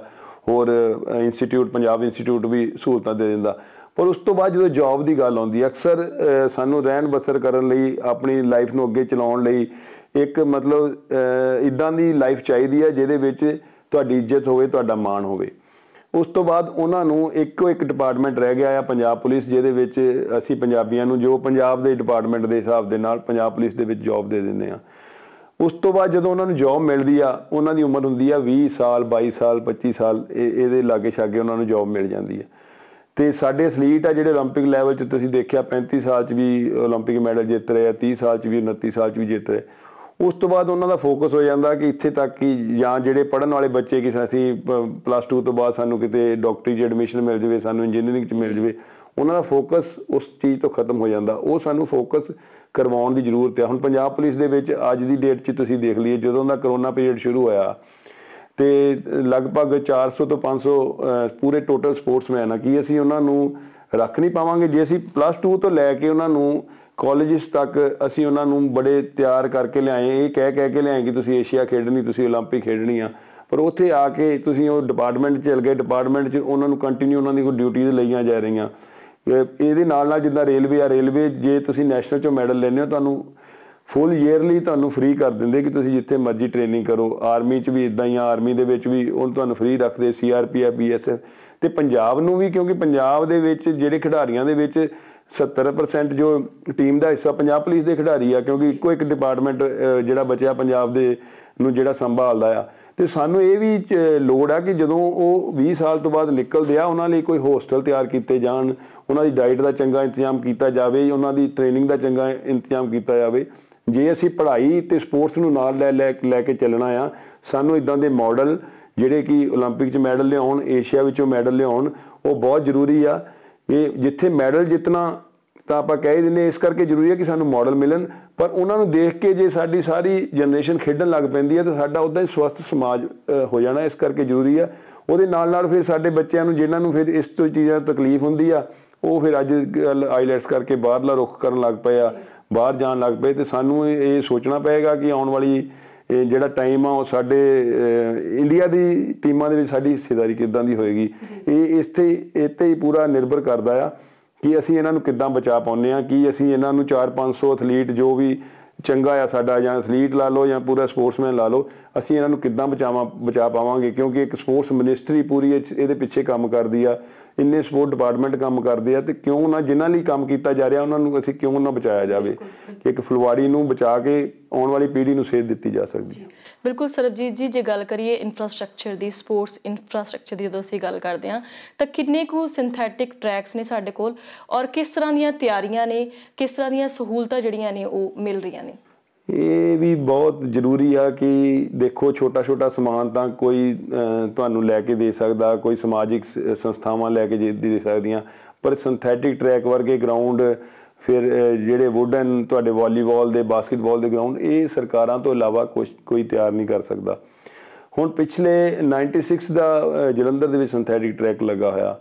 ਹੋਰ ਇੰਸਟੀਚਿਊਟ, ਪੰਜਾਬ ਇੰਸਟੀਚਿਊਟ ਵੀ ਸਹੂਲਤਾਂ ਦੇ ਦਿੰਦਾ। ਪਰ ਉਸ ਤੋਂ ਬਾਅਦ ਜਦੋਂ ਜੌਬ ਦੀ ਗੱਲ ਆਉਂਦੀ ਹੈ, ਅਕਸਰ ਸਾਨੂੰ ਰਹਿਣ ਬਸਰ ਕਰਨ ਲਈ, ਆਪਣੀ ਲਾਈਫ ਨੂੰ ਅੱਗੇ ਚਲਾਉਣ ਲਈ ਇੱਕ ਮਤਲਬ ਇੱਦਾਂ ਦੀ ਲਾਈਫ ਚਾਹੀਦੀ ਹੈ ਜਿਹਦੇ ਵਿੱਚ ਤੁਹਾਡੀ ਇੱਜ਼ਤ ਹੋਵੇ, ਤੁਹਾਡਾ ਮਾਣ ਹੋਵੇ। ਉਸ ਤੋਂ ਬਾਅਦ ਉਹਨਾਂ ਨੂੰ ਇੱਕੋ ਇੱਕ ਡਿਪਾਰਟਮੈਂਟ ਰਹਿ ਗਿਆ ਆ, ਪੰਜਾਬ ਪੁਲਿਸ, ਜਿਹਦੇ ਵਿੱਚ ਅਸੀਂ ਪੰਜਾਬੀਆਂ ਨੂੰ ਜੋ ਪੰਜਾਬ ਦੇ ਡਿਪਾਰਟਮੈਂਟ ਦੇ ਹਿਸਾਬ ਦੇ ਨਾਲ ਪੰਜਾਬ ਪੁਲਿਸ ਦੇ ਵਿੱਚ ਜੌਬ ਦੇ ਦਿੰਦੇ ਹਾਂ। ਉਸ ਤੋਂ ਬਾਅਦ ਜਦੋਂ ਉਹਨਾਂ ਨੂੰ ਜੌਬ ਮਿਲਦੀ ਆ, ਉਹਨਾਂ ਦੀ ਉਮਰ ਹੁੰਦੀ ਆ 20 ਸਾਲ 22 ਸਾਲ 25 ਸਾਲ, ਇਹਦੇ ਲਾਗੇ ਛਾਗੇ ਉਹਨਾਂ ਨੂੰ ਜੌਬ ਮਿਲ ਜਾਂਦੀ ਹੈ। ਤੇ ਸਾਡੇ ਐਥਲੀਟ ਆ ਜਿਹੜੇ ਓਲੰਪਿਕ ਲੈਵਲ 'ਚ ਤੁਸੀਂ ਦੇਖਿਆ 35 ਸਾਲ 'ਚ ਵੀ ਓਲੰਪਿਕ ਮੈਡਲ ਜਿੱਤ ਰਹੇ ਆ, 30 ਸਾਲ 'ਚ ਵੀ, 29 ਸਾਲ 'ਚ ਵੀ ਜਿੱਤ ਰਹੇ। ਉਸ ਤੋਂ ਬਾਅਦ ਉਹਨਾਂ ਦਾ ਫੋਕਸ ਹੋ ਜਾਂਦਾ ਕਿ ਇੱਥੇ ਤੱਕ ਕਿ ਜਾਂ ਜਿਹੜੇ ਪੜ੍ਹਨ ਵਾਲੇ ਬੱਚੇ ਕਿ ਅਸੀਂ +2 ਤੋਂ ਬਾਅਦ ਸਾਨੂੰ ਕਿਤੇ ਡਾਕਟਰੀ 'ਚ ਐਡਮਿਸ਼ਨ ਮਿਲ ਜਾਵੇ, ਸਾਨੂੰ ਇੰਜੀਨੀਅਰਿੰਗ 'ਚ ਮਿਲ ਜਾਵੇ, ਉਹਨਾਂ ਦਾ ਫੋਕਸ ਉਸ ਚੀਜ਼ ਤੋਂ ਖਤਮ ਹੋ ਜਾਂਦਾ। ਉਹ ਸਾਨੂੰ ਫੋਕਸ ਕਰਵਾਉਣ ਦੀ ਜ਼ਰੂਰਤ ਹੈ। ਹੁਣ ਪੰਜਾਬ ਪੁਲਿਸ ਦੇ ਵਿੱਚ ਅੱਜ ਦੀ ਡੇਟ 'ਚ ਤੁਸੀਂ ਦੇਖ ਲਈਏ, ਜਦੋਂ ਦਾ ਕਰੋਨਾ ਪੀਰੀਅਡ ਸ਼ੁਰੂ ਹੋਇਆ ਤੇ ਲਗਭਗ 400 ਤੋਂ 500 ਪੂਰੇ ਟੋਟਲ ਸਪੋਰਟਸਮੈਨ ਆ, ਕਿ ਅਸੀਂ ਉਹਨਾਂ ਨੂੰ ਰੱਖ ਨਹੀਂ ਪਾਵਾਂਗੇ ਜੇ ਅਸੀਂ +2 ਤੋਂ ਲੈ ਕੇ ਉਹਨਾਂ ਨੂੰ ਕਾਲਜਿਸ ਤੱਕ ਅਸੀਂ ਉਹਨਾਂ ਨੂੰ ਬੜੇ ਤਿਆਰ ਕਰਕੇ ਲਿਆਏ, ਇਹ ਕਹਿ ਕੇ ਲਿਆਏ ਕਿ ਤੁਸੀਂ ਏਸ਼ੀਆ ਖੇਡਣੀ, ਤੁਸੀਂ ਓਲੰਪਿਕ ਖੇਡਣੀ ਆ। ਪਰ ਉੱਥੇ ਆ ਕੇ ਤੁਸੀਂ ਉਹ ਡਿਪਾਰਟਮੈਂਟ 'ਚ ਚਲ ਗਏ, ਡਿਪਾਰਟਮੈਂਟ 'ਚ ਉਹਨਾਂ ਨੂੰ ਕੰਟੀਨਿਊ ਉਹਨਾਂ ਦੀ ਕੋਈ ਡਿਊਟੀਜ਼ ਲਈਆਂ ਜਾ ਰਹੀਆਂ। ਇਹਦੇ ਨਾਲ ਜਿੱਦਾਂ ਰੇਲਵੇ ਆ, ਰੇਲਵੇ ਜੇ ਤੁਸੀਂ ਨੈਸ਼ਨਲ 'ਚੋਂ ਮੈਡਲ ਲੈਂਦੇ ਹੋ ਤੁਹਾਨੂੰ ਫੁੱਲ ਈਅਰਲੀ ਤੁਹਾਨੂੰ ਫ੍ਰੀ ਕਰ ਦਿੰਦੇ ਕਿ ਤੁਸੀਂ ਜਿੱਥੇ ਮਰਜ਼ੀ ਟ੍ਰੇਨਿੰਗ ਕਰੋ। ਆਰਮੀ 'ਚ ਵੀ ਇੱਦਾਂ ਹੀ ਆ, ਆਰਮੀ ਦੇ ਵਿੱਚ ਵੀ ਉਹ ਤੁਹਾਨੂੰ ਫ੍ਰੀ ਰੱਖਦੇ, CRPF BSF। ਅਤੇ ਪੰਜਾਬ ਨੂੰ ਵੀ, ਕਿਉਂਕਿ ਪੰਜਾਬ ਦੇ ਵਿੱਚ ਜਿਹੜੇ ਖਿਡਾਰੀਆਂ ਦੇ ਵਿੱਚ 70% ਜੋ ਟੀਮ ਦਾ ਹਿੱਸਾ ਪੰਜਾਬ ਪੁਲਿਸ ਦੇ ਖਿਡਾਰੀ ਆ, ਕਿਉਂਕਿ ਇੱਕੋ ਇੱਕ ਡਿਪਾਰਟਮੈਂਟ ਜਿਹੜਾ ਬਚਿਆ ਪੰਜਾਬ ਦੇ ਨੂੰ ਜਿਹੜਾ ਸੰਭਾਲਦਾ ਆ। ਅਤੇ ਸਾਨੂੰ ਇਹ ਵੀ ਲੋੜ ਆ ਕਿ ਜਦੋਂ ਉਹ 20 ਸਾਲ ਤੋਂ ਬਾਅਦ ਨਿਕਲਦੇ ਆ ਉਹਨਾਂ ਲਈ ਕੋਈ ਹੋਸਟਲ ਤਿਆਰ ਕੀਤੇ ਜਾਣ, ਉਹਨਾਂ ਦੀ ਡਾਈਟ ਦਾ ਚੰਗਾ ਇੰਤਜ਼ਾਮ ਕੀਤਾ ਜਾਵੇ, ਉਹਨਾਂ ਦੀ ਟ੍ਰੇਨਿੰਗ ਦਾ ਚੰਗਾ ਇੰਤਜ਼ਾਮ ਕੀਤਾ ਜਾਵੇ। ਜੇ ਅਸੀਂ ਪੜ੍ਹਾਈ ਅਤੇ ਸਪੋਰਟਸ ਨੂੰ ਨਾਲ ਲੈ ਕੇ ਚੱਲਣਾ ਆ, ਸਾਨੂੰ ਇੱਦਾਂ ਦੇ ਮਾਡਲ ਜਿਹੜੇ ਕਿ ਓਲੰਪਿਕ 'ਚ ਮੈਡਲ ਲਿਆਉਣ, ਏਸ਼ੀਆ ਵਿੱਚੋਂ ਮੈਡਲ ਲਿਆਉਣ, ਉਹ ਬਹੁਤ ਜ਼ਰੂਰੀ ਆ। ਇਹ ਜਿੱਥੇ ਮੈਡਲ ਜਿੱਤਣਾ ਤਾਂ ਆਪਾਂ ਕਹਿ ਦਿੰਦੇ, ਇਸ ਕਰਕੇ ਜ਼ਰੂਰੀ ਹੈ ਕਿ ਸਾਨੂੰ ਮਾਡਲ ਮਿਲਣ, ਪਰ ਉਹਨਾਂ ਨੂੰ ਦੇਖ ਕੇ ਜੇ ਸਾਡੀ ਸਾਰੀ ਜਨਰੇਸ਼ਨ ਖੇਡਣ ਲੱਗ ਪੈਂਦੀ ਹੈ ਤਾਂ ਸਾਡਾ ਉੱਦਾਂ ਹੀ ਸਵਸਥ ਸਮਾਜ ਹੋ ਜਾਣਾ। ਇਸ ਕਰਕੇ ਜ਼ਰੂਰੀ ਆ। ਉਹਦੇ ਨਾਲ ਫਿਰ ਸਾਡੇ ਬੱਚਿਆਂ ਨੂੰ, ਜਿਨ੍ਹਾਂ ਨੂੰ ਫਿਰ ਇਸ ਤੋਂ ਚੀਜ਼ਾਂ ਤਕਲੀਫ ਹੁੰਦੀ ਆ, ਉਹ ਫਿਰ ਅੱਜ ਕੱਲ੍ਹ ਆਈਲੈਟਸ ਕਰਕੇ ਬਾਹਰਲਾ ਰੁੱਖ ਕਰਨ ਲੱਗ ਪਏ ਆ, ਬਾਹਰ ਜਾਣ ਲੱਗ ਪਏ। ਅਤੇ ਸਾਨੂੰ ਇਹ ਸੋਚਣਾ ਪਏਗਾ ਕਿ ਆਉਣ ਵਾਲੀ ਜਿਹੜਾ ਟਾਈਮ ਆ ਉਹ ਸਾਡੇ ਇੰਡੀਆ ਦੀ ਟੀਮਾਂ ਦੇ ਵਿੱਚ ਸਾਡੀ ਹਿੱਸੇਦਾਰੀ ਕਿੱਦਾਂ ਦੀ ਹੋਏਗੀ। ਇਹ ਇੱਥੇ ਹੀ ਪੂਰਾ ਨਿਰਭਰ ਕਰਦਾ ਆ ਕਿ ਅਸੀਂ ਇਹਨਾਂ ਨੂੰ ਕਿੱਦਾਂ ਬਚਾ ਪਾਉਂਦੇ ਹਾਂ, ਕਿ ਅਸੀਂ ਇਹਨਾਂ ਨੂੰ 400-500 ਐਥਲੀਟ ਜੋ ਵੀ ਚੰਗਾ ਆ ਸਾਡਾ, ਜਾਂ ਐਥਲੀਟ ਲਾ ਲਓ ਜਾਂ ਪੂਰਾ ਸਪੋਰਟਸਮੈਨ ਲਾ ਲਓ, ਅਸੀਂ ਇਹਨਾਂ ਨੂੰ ਕਿੱਦਾਂ ਬਚਾ ਪਾਵਾਂਗੇ। ਕਿਉਂਕਿ ਇੱਕ ਸਪੋਰਟਸ ਮਿਨਿਸਟਰੀ ਪੂਰੀ ਇਹਦੇ ਪਿੱਛੇ ਕੰਮ ਕਰਦੀ ਆ, ਇੰਨੇ ਸਪੋਰਟ ਡਿਪਾਰਟਮੈਂਟ ਕੰਮ ਕਰਦੇ ਆ, ਅਤੇ ਕਿਉਂ ਨਾ ਜਿਨ੍ਹਾਂ ਲਈ ਕੰਮ ਕੀਤਾ ਜਾ ਰਿਹਾ ਉਹਨਾਂ ਨੂੰ ਅਸੀਂ ਕਿਉਂ ਨਾ ਬਚਾਇਆ ਜਾਵੇ। ਇੱਕ ਫੁਲਵਾੜੀ ਨੂੰ ਬਚਾ ਕੇ ਆਉਣ ਵਾਲੀ ਪੀੜ੍ਹੀ ਨੂੰ ਸੇਧ ਦਿੱਤੀ ਜਾ ਸਕਦੀ ਹੈ। ਬਿਲਕੁਲ ਸਰਬਜੀਤ ਜੀ, ਜੇ ਗੱਲ ਕਰੀਏ ਇਨਫਰਾਸਟ੍ਰਕਚਰ ਦੀ, ਸਪੋਰਟਸ ਇਨਫਰਾਸਟ੍ਰਕਚਰ ਦੀ ਜਦੋਂ ਅਸੀਂ ਗੱਲ ਕਰਦੇ ਹਾਂ ਤਾਂ ਕਿੰਨੇ ਕੁ ਸਿੰਥੈਟਿਕ ਟਰੈਕਸ ਨੇ ਸਾਡੇ ਕੋਲ, ਔਰ ਕਿਸ ਤਰ੍ਹਾਂ ਦੀਆਂ ਤਿਆਰੀਆਂ ਨੇ, ਕਿਸ ਤਰ੍ਹਾਂ ਦੀਆਂ ਸਹੂਲਤਾਂ ਜਿਹੜੀਆਂ ਨੇ ਉਹ ਮਿਲ ਰਹੀਆਂ ਨੇ? ਇਹ ਵੀ ਬਹੁਤ ਜ਼ਰੂਰੀ ਆ ਕਿ ਦੇਖੋ, ਛੋਟਾ ਸਮਾਨ ਤਾਂ ਕੋਈ ਤੁਹਾਨੂੰ ਲੈ ਕੇ ਦੇ ਸਕਦਾ, ਕੋਈ ਸਮਾਜਿਕ ਸੰਸਥਾਵਾਂ ਲੈ ਕੇ ਦੇ ਸਕਦੀਆਂ, ਪਰ ਸਿੰਥੈਟਿਕ ਟਰੈਕ ਵਰਗੇ ਗਰਾਊਂਡ, ਫਿਰ ਜਿਹੜੇ ਵੁਡਨ ਤੁਹਾਡੇ ਵਾਲੀਬਾਲ ਦੇ, ਬਾਸਕਿਟਬਾਲ ਦੇ ਗਰਾਊਂਡ, ਇਹ ਸਰਕਾਰਾਂ ਤੋਂ ਇਲਾਵਾ ਕੋਈ ਤਿਆਰ ਨਹੀਂ ਕਰ ਸਕਦਾ। ਹੁਣ ਪਿਛਲੇ 96 ਦਾ ਜਲੰਧਰ ਦੇ ਵਿੱਚ ਸਿੰਥੈਟਿਕ ਟਰੈਕ ਲੱਗਾ ਹੋਇਆ,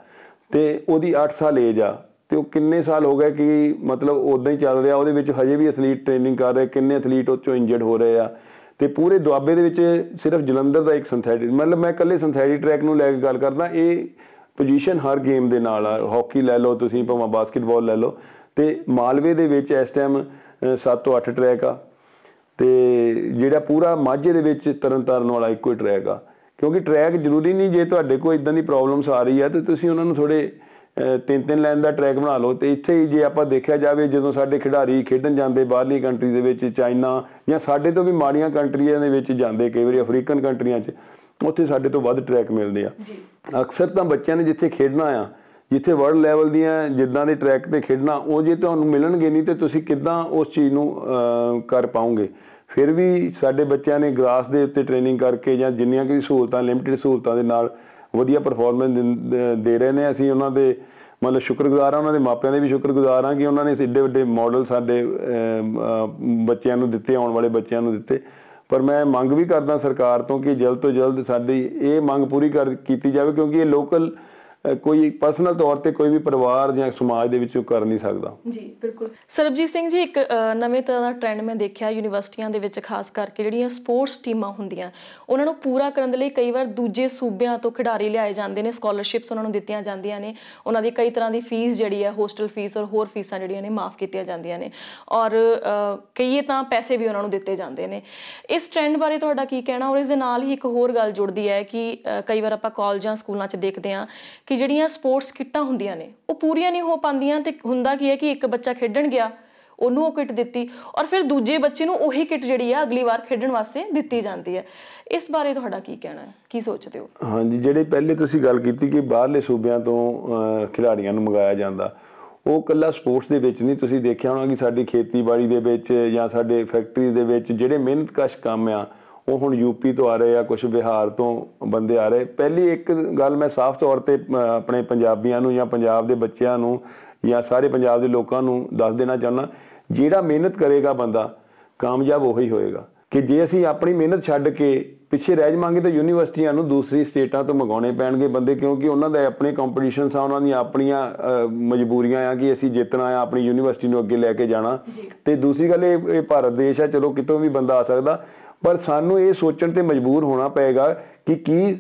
ਅਤੇ ਉਹਦੀ 8 ਸਾਲ ਏਜ ਆ, ਅਤੇ ਉਹ ਕਿੰਨੇ ਸਾਲ ਹੋ ਗਏ ਕਿ ਮਤਲਬ ਉੱਦਾਂ ਹੀ ਚੱਲ ਰਿਹਾ। ਉਹਦੇ ਵਿੱਚ ਹਜੇ ਵੀ ਐਥਲੀਟ ਟ੍ਰੇਨਿੰਗ ਕਰ ਰਹੇ, ਕਿੰਨੇ ਐਥਲੀਟ ਉਹ 'ਚੋਂ ਇੰਜਰਡ ਹੋ ਰਹੇ ਆ। ਅਤੇ ਪੂਰੇ ਦੁਆਬੇ ਦੇ ਵਿੱਚ ਸਿਰਫ ਜਲੰਧਰ ਦਾ ਇੱਕ ਸਿੰਥੈਟਿਕ, ਮਤਲਬ ਮੈਂ ਇਕੱਲੇ ਸਿੰਥੈਟਿਕ ਟਰੈਕ ਨੂੰ ਲੈ ਕੇ ਗੱਲ ਕਰਦਾ, ਇਹ ਪੋਜੀਸ਼ਨ ਹਰ ਗੇਮ ਦੇ ਨਾਲ ਆ। ਹਾਕੀ ਲੈ ਲਓ ਤੁਸੀਂ, ਭਾਵੇਂ ਬਾਸਕਿਟਬਾਲ ਲੈ ਲਓ। ਅਤੇ ਮਾਲਵੇ ਦੇ ਵਿੱਚ ਇਸ ਟਾਈਮ 7 ਤੋਂ 8 ਟਰੈਕ ਆ, ਅਤੇ ਜਿਹੜਾ ਪੂਰਾ ਮਾਝੇ ਦੇ ਵਿੱਚ ਤਰਨਤਾਰਨ ਵਾਲਾ ਇੱਕੋ ਹੀ ਟਰੈਕ ਆ। ਕਿਉਂਕਿ ਟਰੈਕ ਜ਼ਰੂਰੀ ਨਹੀਂ, ਜੇ ਤੁਹਾਡੇ ਕੋਲ ਇੱਦਾਂ ਦੀ ਪ੍ਰੋਬਲਮਸ ਆ ਰਹੀ ਆ ਤਾਂ ਤੁਸੀਂ ਉਹਨਾਂ ਨੂੰ ਥੋੜ੍ਹੇ 3-3 ਲਾਈਨ ਦਾ ਟਰੈਕ ਬਣਾ ਲਓ। ਅਤੇ ਇੱਥੇ ਹੀ ਜੇ ਆਪਾਂ ਦੇਖਿਆ ਜਾਵੇ, ਜਦੋਂ ਸਾਡੇ ਖਿਡਾਰੀ ਖੇਡਣ ਜਾਂਦੇ ਬਾਹਰਲੀ ਕੰਟਰੀ ਦੇ ਵਿੱਚ, ਚਾਈਨਾ ਜਾਂ ਸਾਡੇ ਤੋਂ ਵੀ ਮਾੜੀਆਂ ਕੰਟਰੀਆਂ ਦੇ ਵਿੱਚ ਜਾਂਦੇ, ਕਈ ਵਾਰੀ ਅਫਰੀਕਨ ਕੰਟਰੀਆਂ 'ਚ, ਉੱਥੇ ਸਾਡੇ ਤੋਂ ਵੱਧ ਟਰੈਕ ਮਿਲਦੇ ਆ। ਅਕਸਰ ਤਾਂ ਬੱਚਿਆਂ ਨੇ ਜਿੱਥੇ ਖੇਡਣਾ ਆ, ਜਿੱਥੇ ਵਰਲਡ ਲੈਵਲ ਦੀਆਂ ਜਿੱਦਾਂ ਦੇ ਟਰੈਕ 'ਤੇ ਖੇਡਣਾ, ਉਹ ਜੇ ਤੁਹਾਨੂੰ ਮਿਲਣਗੇ ਨਹੀਂ ਤਾਂ ਤੁਸੀਂ ਕਿੱਦਾਂ ਉਸ ਚੀਜ਼ ਨੂੰ ਕਰ ਪਾਓਗੇ। ਫਿਰ ਵੀ ਸਾਡੇ ਬੱਚਿਆਂ ਨੇ ਗਰਾਸ ਦੇ ਉੱਤੇ ਟ੍ਰੇਨਿੰਗ ਕਰਕੇ ਜਾਂ ਜਿੰਨੀਆਂ ਕਿ ਸਹੂਲਤਾਂ, ਲਿਮਿਟਿਡ ਸਹੂਲਤਾਂ ਦੇ ਨਾਲ ਵਧੀਆ ਪਰਫੋਰਮੈਂਸ ਦੇ ਰਹੇ ਨੇ। ਅਸੀਂ ਉਹਨਾਂ ਦੇ ਮਤਲਬ ਸ਼ੁਕਰਗੁਜ਼ਾਰ ਹਾਂ, ਉਹਨਾਂ ਦੇ ਮਾਪਿਆਂ ਦੇ ਵੀ ਸ਼ੁਕਰਗੁਜ਼ਾਰ ਹਾਂ ਕਿ ਉਹਨਾਂ ਨੇ ਏਡੇ ਵੱਡੇ ਮਾਡਲ ਸਾਡੇ ਬੱਚਿਆਂ ਨੂੰ ਦਿੱਤੇ, ਆਉਣ ਵਾਲੇ ਬੱਚਿਆਂ ਨੂੰ ਦਿੱਤੇ। ਪਰ ਮੈਂ ਮੰਗ ਵੀ ਕਰਦਾ ਸਰਕਾਰ ਤੋਂ ਕਿ ਜਲਦ ਤੋਂ ਜਲਦ ਸਾਡੀ ਇਹ ਮੰਗ ਪੂਰੀ ਕੀਤੀ ਜਾਵੇ, ਕਿਉਂਕਿ ਇਹ ਲੋਕਲ ਕੋਈ ਪਰਸਨਲ ਤੌਰ ਤੇ ਕੋਈ ਵੀ ਪਰਿਵਾਰ ਜਾਂ ਸਮਾਜ ਦੇ ਵਿੱਚ ਕਰ ਨਹੀਂ ਸਕਦਾ। ਜੀ ਬਿਲਕੁਲ। ਸਰਬਜੀਤ ਸਿੰਘ ਜੀ, ਇੱਕ ਨਵੇਂ ਤਰ੍ਹਾਂ ਦਾ ਟ੍ਰੈਂਡ ਮੈਂ ਦੇਖਿਆ ਯੂਨੀਵਰਸਿਟੀਆਂ ਦੇ ਵਿੱਚ, ਖਾਸ ਕਰਕੇ ਜਿਹੜੀਆਂ ਸਪੋਰਟਸ ਟੀਮਾਂ ਹੁੰਦੀਆਂ, ਉਹਨਾਂ ਨੂੰ ਪੂਰਾ ਕਰਨ ਦੇ ਲਈ ਕਈ ਵਾਰ ਦੂਜੇ ਸੂਬਿਆਂ ਤੋਂ ਖਿਡਾਰੀ ਲਿਆਏ ਜਾਂਦੇ ਨੇ, ਸਕਾਲਰਸ਼ਿਪਸ ਉਹਨਾਂ ਨੂੰ ਦਿੱਤੀਆਂ ਜਾਂਦੀਆਂ ਨੇ, ਉਹਨਾਂ ਦੀ ਕਈ ਤਰ੍ਹਾਂ ਦੀ ਫੀਸ ਜਿਹੜੀ ਹੈ, ਹੋਸਟਲ ਫੀਸ ਔਰ ਹੋਰ ਫੀਸਾਂ ਜਿਹੜੀਆਂ ਨੇ ਮਾਫ ਕੀਤੀਆਂ ਜਾਂਦੀਆਂ ਨੇ, ਔਰ ਕਈਏ ਤਾਂ ਪੈਸੇ ਵੀ ਉਹਨਾਂ ਨੂੰ ਦਿੱਤੇ ਜਾਂਦੇ ਨੇ। ਇਸ ਟ੍ਰੈਂਡ ਬਾਰੇ ਤੁਹਾਡਾ ਕੀ ਕਹਿਣਾ? ਔਰ ਇਸ ਦੇ ਨਾਲ ਹੀ ਇੱਕ ਹੋਰ ਗੱਲ ਜੁੜਦੀ ਹੈ ਕਿ ਕਈ ਵਾਰ ਆਪਾਂ ਕਾਲਜਾਂ ਸਕੂਲਾਂ 'ਚ ਦੇਖਦੇ ਹਾਂ ਕਿ ਜਿਹੜੀਆਂ ਸਪੋਰਟਸ ਕਿੱਟਾਂ ਹੁੰਦੀਆਂ ਨੇ ਉਹ ਪੂਰੀਆਂ ਨਹੀਂ ਹੋ ਪਾਉਂਦੀਆਂ, ਤੇ ਹੁੰਦਾ ਕੀ ਹੈ ਕਿ ਇੱਕ ਬੱਚਾ ਖੇਡਣ ਗਿਆ, ਉਹਨੂੰ ਉਹ ਕਿੱਟ ਦਿੱਤੀ, ਔਰ ਫਿਰ ਦੂਜੇ ਬੱਚੇ ਨੂੰ ਉਹੀ ਕਿੱਟ ਜਿਹੜੀ ਆ ਅਗਲੀ ਵਾਰ ਖੇਡਣ ਵਾਸਤੇ ਦਿੱਤੀ ਜਾਂਦੀ ਹੈ। ਇਸ ਬਾਰੇ ਤੁਹਾਡਾ ਕੀ ਕਹਿਣਾ ਹੈ, ਕੀ ਸੋਚਦੇ ਹੋ? ਹਾਂਜੀ, ਜਿਹੜੇ ਪਹਿਲੇ ਤੁਸੀਂ ਗੱਲ ਕੀਤੀ ਕਿ ਬਾਹਰਲੇ ਸੂਬਿਆਂ ਤੋਂ ਖਿਡਾਰੀਆਂ ਨੂੰ ਮੰਗਾਇਆ ਜਾਂਦਾ, ਉਹ ਇਕੱਲਾ ਸਪੋਰਟਸ ਦੇ ਵਿੱਚ ਨਹੀਂ। ਤੁਸੀਂ ਦੇਖਿਆ ਹੋਣਾ ਕਿ ਸਾਡੀ ਖੇਤੀਬਾੜੀ ਦੇ ਵਿੱਚ ਜਾਂ ਸਾਡੇ ਫੈਕਟਰੀ ਦੇ ਵਿੱਚ ਜਿਹੜੇ ਮਿਹਨਤਕਸ਼ ਕੰਮ ਆ, ਉਹ ਹੁਣ ਯੂਪੀ ਤੋਂ ਆ ਰਹੇ ਆ, ਕੁਛ ਬਿਹਾਰ ਤੋਂ ਬੰਦੇ ਆ ਰਹੇ। ਪਹਿਲੀ ਇੱਕ ਗੱਲ ਮੈਂ ਸਾਫ਼ ਤੌਰ 'ਤੇ ਆਪਣੇ ਪੰਜਾਬੀਆਂ ਨੂੰ ਜਾਂ ਪੰਜਾਬ ਦੇ ਬੱਚਿਆਂ ਨੂੰ ਜਾਂ ਸਾਰੇ ਪੰਜਾਬ ਦੇ ਲੋਕਾਂ ਨੂੰ ਦੱਸ ਦੇਣਾ ਚਾਹੁੰਦਾ, ਜਿਹੜਾ ਮਿਹਨਤ ਕਰੇਗਾ ਬੰਦਾ ਕਾਮਯਾਬ ਉਹੀ ਹੋਏਗਾ। ਕਿ ਜੇ ਅਸੀਂ ਆਪਣੀ ਮਿਹਨਤ ਛੱਡ ਕੇ ਪਿੱਛੇ ਰਹਿ ਜਾਵਾਂਗੇ ਤਾਂ ਯੂਨੀਵਰਸਿਟੀਆਂ ਨੂੰ ਦੂਸਰੀ ਸਟੇਟਾਂ ਤੋਂ ਮੰਗਾਉਣੇ ਪੈਣਗੇ ਬੰਦੇ, ਕਿਉਂਕਿ ਉਹਨਾਂ ਦੇ ਆਪਣੇ ਕੰਪੀਟੀਸ਼ਨਸ ਆ, ਉਹਨਾਂ ਦੀਆਂ ਆਪਣੀਆਂ ਮਜਬੂਰੀਆਂ ਆ ਕਿ ਅਸੀਂ ਜਿੱਤਣਾ ਆ, ਆਪਣੀ ਯੂਨੀਵਰਸਿਟੀ ਨੂੰ ਅੱਗੇ ਲੈ ਕੇ ਜਾਣਾ। ਤੇ ਦੂਸਰੀ ਗੱਲ, ਇਹ ਭਾਰਤ ਦੇਸ਼ ਆ, ਚਲੋ ਕਿਤੋਂ ਵੀ ਬੰਦਾ ਆ ਸਕਦਾ, ਪਰ ਸਾਨੂੰ ਇਹ ਸੋਚਣ ਤੇ ਮਜਬੂਰ ਹੋਣਾ ਪਏਗਾ ਕਿ ਕੀ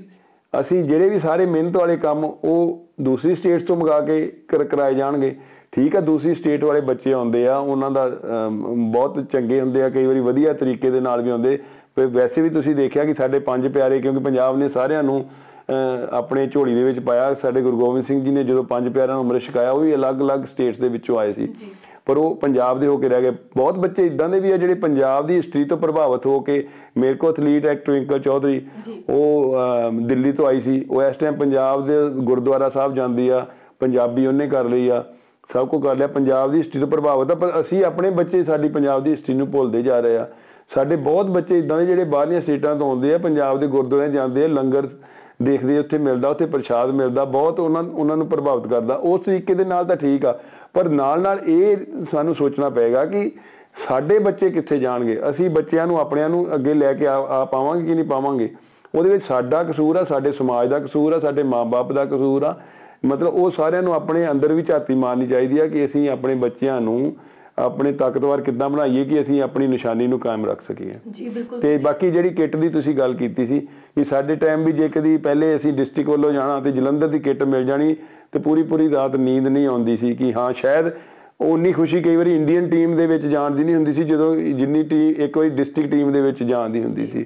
ਅਸੀਂ ਜਿਹੜੇ ਵੀ ਸਾਰੇ ਮਿਹਨਤ ਵਾਲੇ ਕੰਮ ਉਹ ਦੂਸਰੀ ਸਟੇਟਸ ਤੋਂ ਮੰਗਾ ਕੇ ਕਰਾਏ ਜਾਣਗੇ। ਠੀਕ ਆ, ਦੂਸਰੀ ਸਟੇਟ ਵਾਲੇ ਬੱਚੇ ਆਉਂਦੇ ਆ, ਉਹਨਾਂ ਦਾ ਬਹੁਤ ਚੰਗੇ ਹੁੰਦੇ ਆ, ਕਈ ਵਾਰੀ ਵਧੀਆ ਤਰੀਕੇ ਦੇ ਨਾਲ ਵੀ ਆਉਂਦੇ। ਵੈਸੇ ਵੀ ਤੁਸੀਂ ਦੇਖਿਆ ਕਿ ਸਾਡੇ 5 ਪਿਆਰੇ, ਕਿਉਂਕਿ ਪੰਜਾਬ ਨੇ ਸਾਰਿਆਂ ਨੂੰ ਆਪਣੇ ਝੋਲੀ ਦੇ ਵਿੱਚ ਪਾਇਆ। ਸਾਡੇ ਗੁਰੂ ਗੋਬਿੰਦ ਸਿੰਘ ਜੀ ਨੇ ਜਦੋਂ 5 ਪਿਆਰਿਆਂ ਨੂੰ ਅੰਮ੍ਰਿਤ ਛਕਾਇਆ, ਉਹ ਵੀ ਅਲੱਗ-ਅਲੱਗ ਸਟੇਟਸ ਦੇ ਵਿੱਚੋਂ ਆਏ ਸੀ, ਪਰ ਉਹ ਪੰਜਾਬ ਦੇ ਹੋ ਕੇ ਰਹਿ ਗਏ। ਬਹੁਤ ਬੱਚੇ ਇੱਦਾਂ ਦੇ ਵੀ ਆ ਜਿਹੜੇ ਪੰਜਾਬ ਦੀ ਹਿਸਟਰੀ ਤੋਂ ਪ੍ਰਭਾਵਿਤ ਹੋ ਕੇ, ਮੇਰੇ ਕੋਲ ਐਥਲੀਟ ਹੈ ਟਵਿੰਕਲ ਚੌਧਰੀ, ਉਹ ਦਿੱਲੀ ਤੋਂ ਆਈ ਸੀ, ਉਹ ਇਸ ਟਾਈਮ ਪੰਜਾਬ ਦੇ ਗੁਰਦੁਆਰਾ ਸਾਹਿਬ ਜਾਂਦੀ ਆ, ਪੰਜਾਬੀ ਉਹਨੇ ਕਰ ਲਈ ਆ, ਸਭ ਕੁਝ ਕਰ ਲਿਆ, ਪੰਜਾਬ ਦੀ ਹਿਸਟਰੀ ਤੋਂ ਪ੍ਰਭਾਵਿਤ ਆ। ਪਰ ਅਸੀਂ ਆਪਣੇ ਬੱਚੇ ਸਾਡੀ ਪੰਜਾਬ ਦੀ ਹਿਸਟਰੀ ਨੂੰ ਭੁੱਲਦੇ ਜਾ ਰਹੇ ਆ। ਸਾਡੇ ਬਹੁਤ ਬੱਚੇ ਇੱਦਾਂ ਦੇ ਜਿਹੜੇ ਬਾਹਰਲੀਆਂ ਸਟੇਟਾਂ ਤੋਂ ਆਉਂਦੇ ਆ, ਪੰਜਾਬ ਦੇ ਗੁਰਦੁਆਰਿਆਂ ਜਾਂਦੇ ਆ, ਲੰਗਰ ਦੇਖਦੇ, ਉੱਥੇ ਮਿਲਦਾ, ਉੱਥੇ ਪ੍ਰਸ਼ਾਦ ਮਿਲਦਾ, ਬਹੁਤ ਉਹਨਾਂ ਨੂੰ ਪ੍ਰਭਾਵਿਤ ਕਰਦਾ। ਉਸ ਤਰੀਕੇ ਦੇ ਨਾਲ ਤਾਂ ਠੀਕ ਆ, ਪਰ ਨਾਲ ਇਹ ਸਾਨੂੰ ਸੋਚਣਾ ਪਏਗਾ ਕਿ ਸਾਡੇ ਬੱਚੇ ਕਿੱਥੇ ਜਾਣਗੇ। ਅਸੀਂ ਬੱਚਿਆਂ ਨੂੰ ਆਪਣਿਆਂ ਨੂੰ ਅੱਗੇ ਲੈ ਕੇ ਆ ਪਾਵਾਂਗੇ ਕਿ ਨਹੀਂ ਪਾਵਾਂਗੇ, ਉਹਦੇ ਵਿੱਚ ਸਾਡਾ ਕਸੂਰ ਆ, ਸਾਡੇ ਸਮਾਜ ਦਾ ਕਸੂਰ ਆ, ਸਾਡੇ ਮਾਂ-ਬਾਪ ਦਾ ਕਸੂਰ ਆ। ਮਤਲਬ ਉਹ ਸਾਰਿਆਂ ਨੂੰ ਆਪਣੇ ਅੰਦਰ ਵੀ ਝਾਤੀ ਮਾਰਨੀ ਚਾਹੀਦੀ ਆ ਕਿ ਅਸੀਂ ਆਪਣੇ ਬੱਚਿਆਂ ਨੂੰ ਆਪਣੇ ਤਾਕਤਵਰ ਕਿੱਦਾਂ ਬਣਾਈਏ ਕਿ ਅਸੀਂ ਆਪਣੀ ਨਿਸ਼ਾਨੀ ਨੂੰ ਕਾਇਮ ਰੱਖ ਸਕੀਏ। ਜੀ ਬਿਲਕੁਲ। ਤੇ ਬਾਕੀ ਜਿਹੜੀ ਕਿੱਟ ਦੀ ਤੁਸੀਂ ਗੱਲ ਕੀਤੀ ਸੀ ਕਿ ਸਾਡੇ ਟਾਈਮ ਵੀ ਜੇ ਕਦੀ ਪਹਿਲੇ ਅਸੀਂ ਡਿਸਟ੍ਰਿਕਟ ਵੱਲੋਂ ਜਾਣਾ ਤੇ ਜਲੰਧਰ ਦੀ ਕਿੱਟ ਮਿਲ ਜਾਣੀ ਤੇ ਪੂਰੀ ਰਾਤ ਨੀਂਦ ਨਹੀਂ ਆਉਂਦੀ ਸੀ ਕਿ ਹਾਂ ਸ਼ਾਇਦ ਉਨੀ ਖੁਸ਼ੀ ਕਈ ਵਾਰੀ ਇੰਡੀਅਨ ਟੀਮ ਦੇ ਵਿੱਚ ਜਾਣ ਦੀ ਨਹੀਂ ਹੁੰਦੀ ਸੀ ਜਦੋਂ ਜਿੰਨੀ ਇੱਕ ਵਾਰੀ ਡਿਸਟ੍ਰਿਕਟ ਟੀਮ ਦੇ ਵਿੱਚ ਜਾਣ ਦੀ ਹੁੰਦੀ ਸੀ।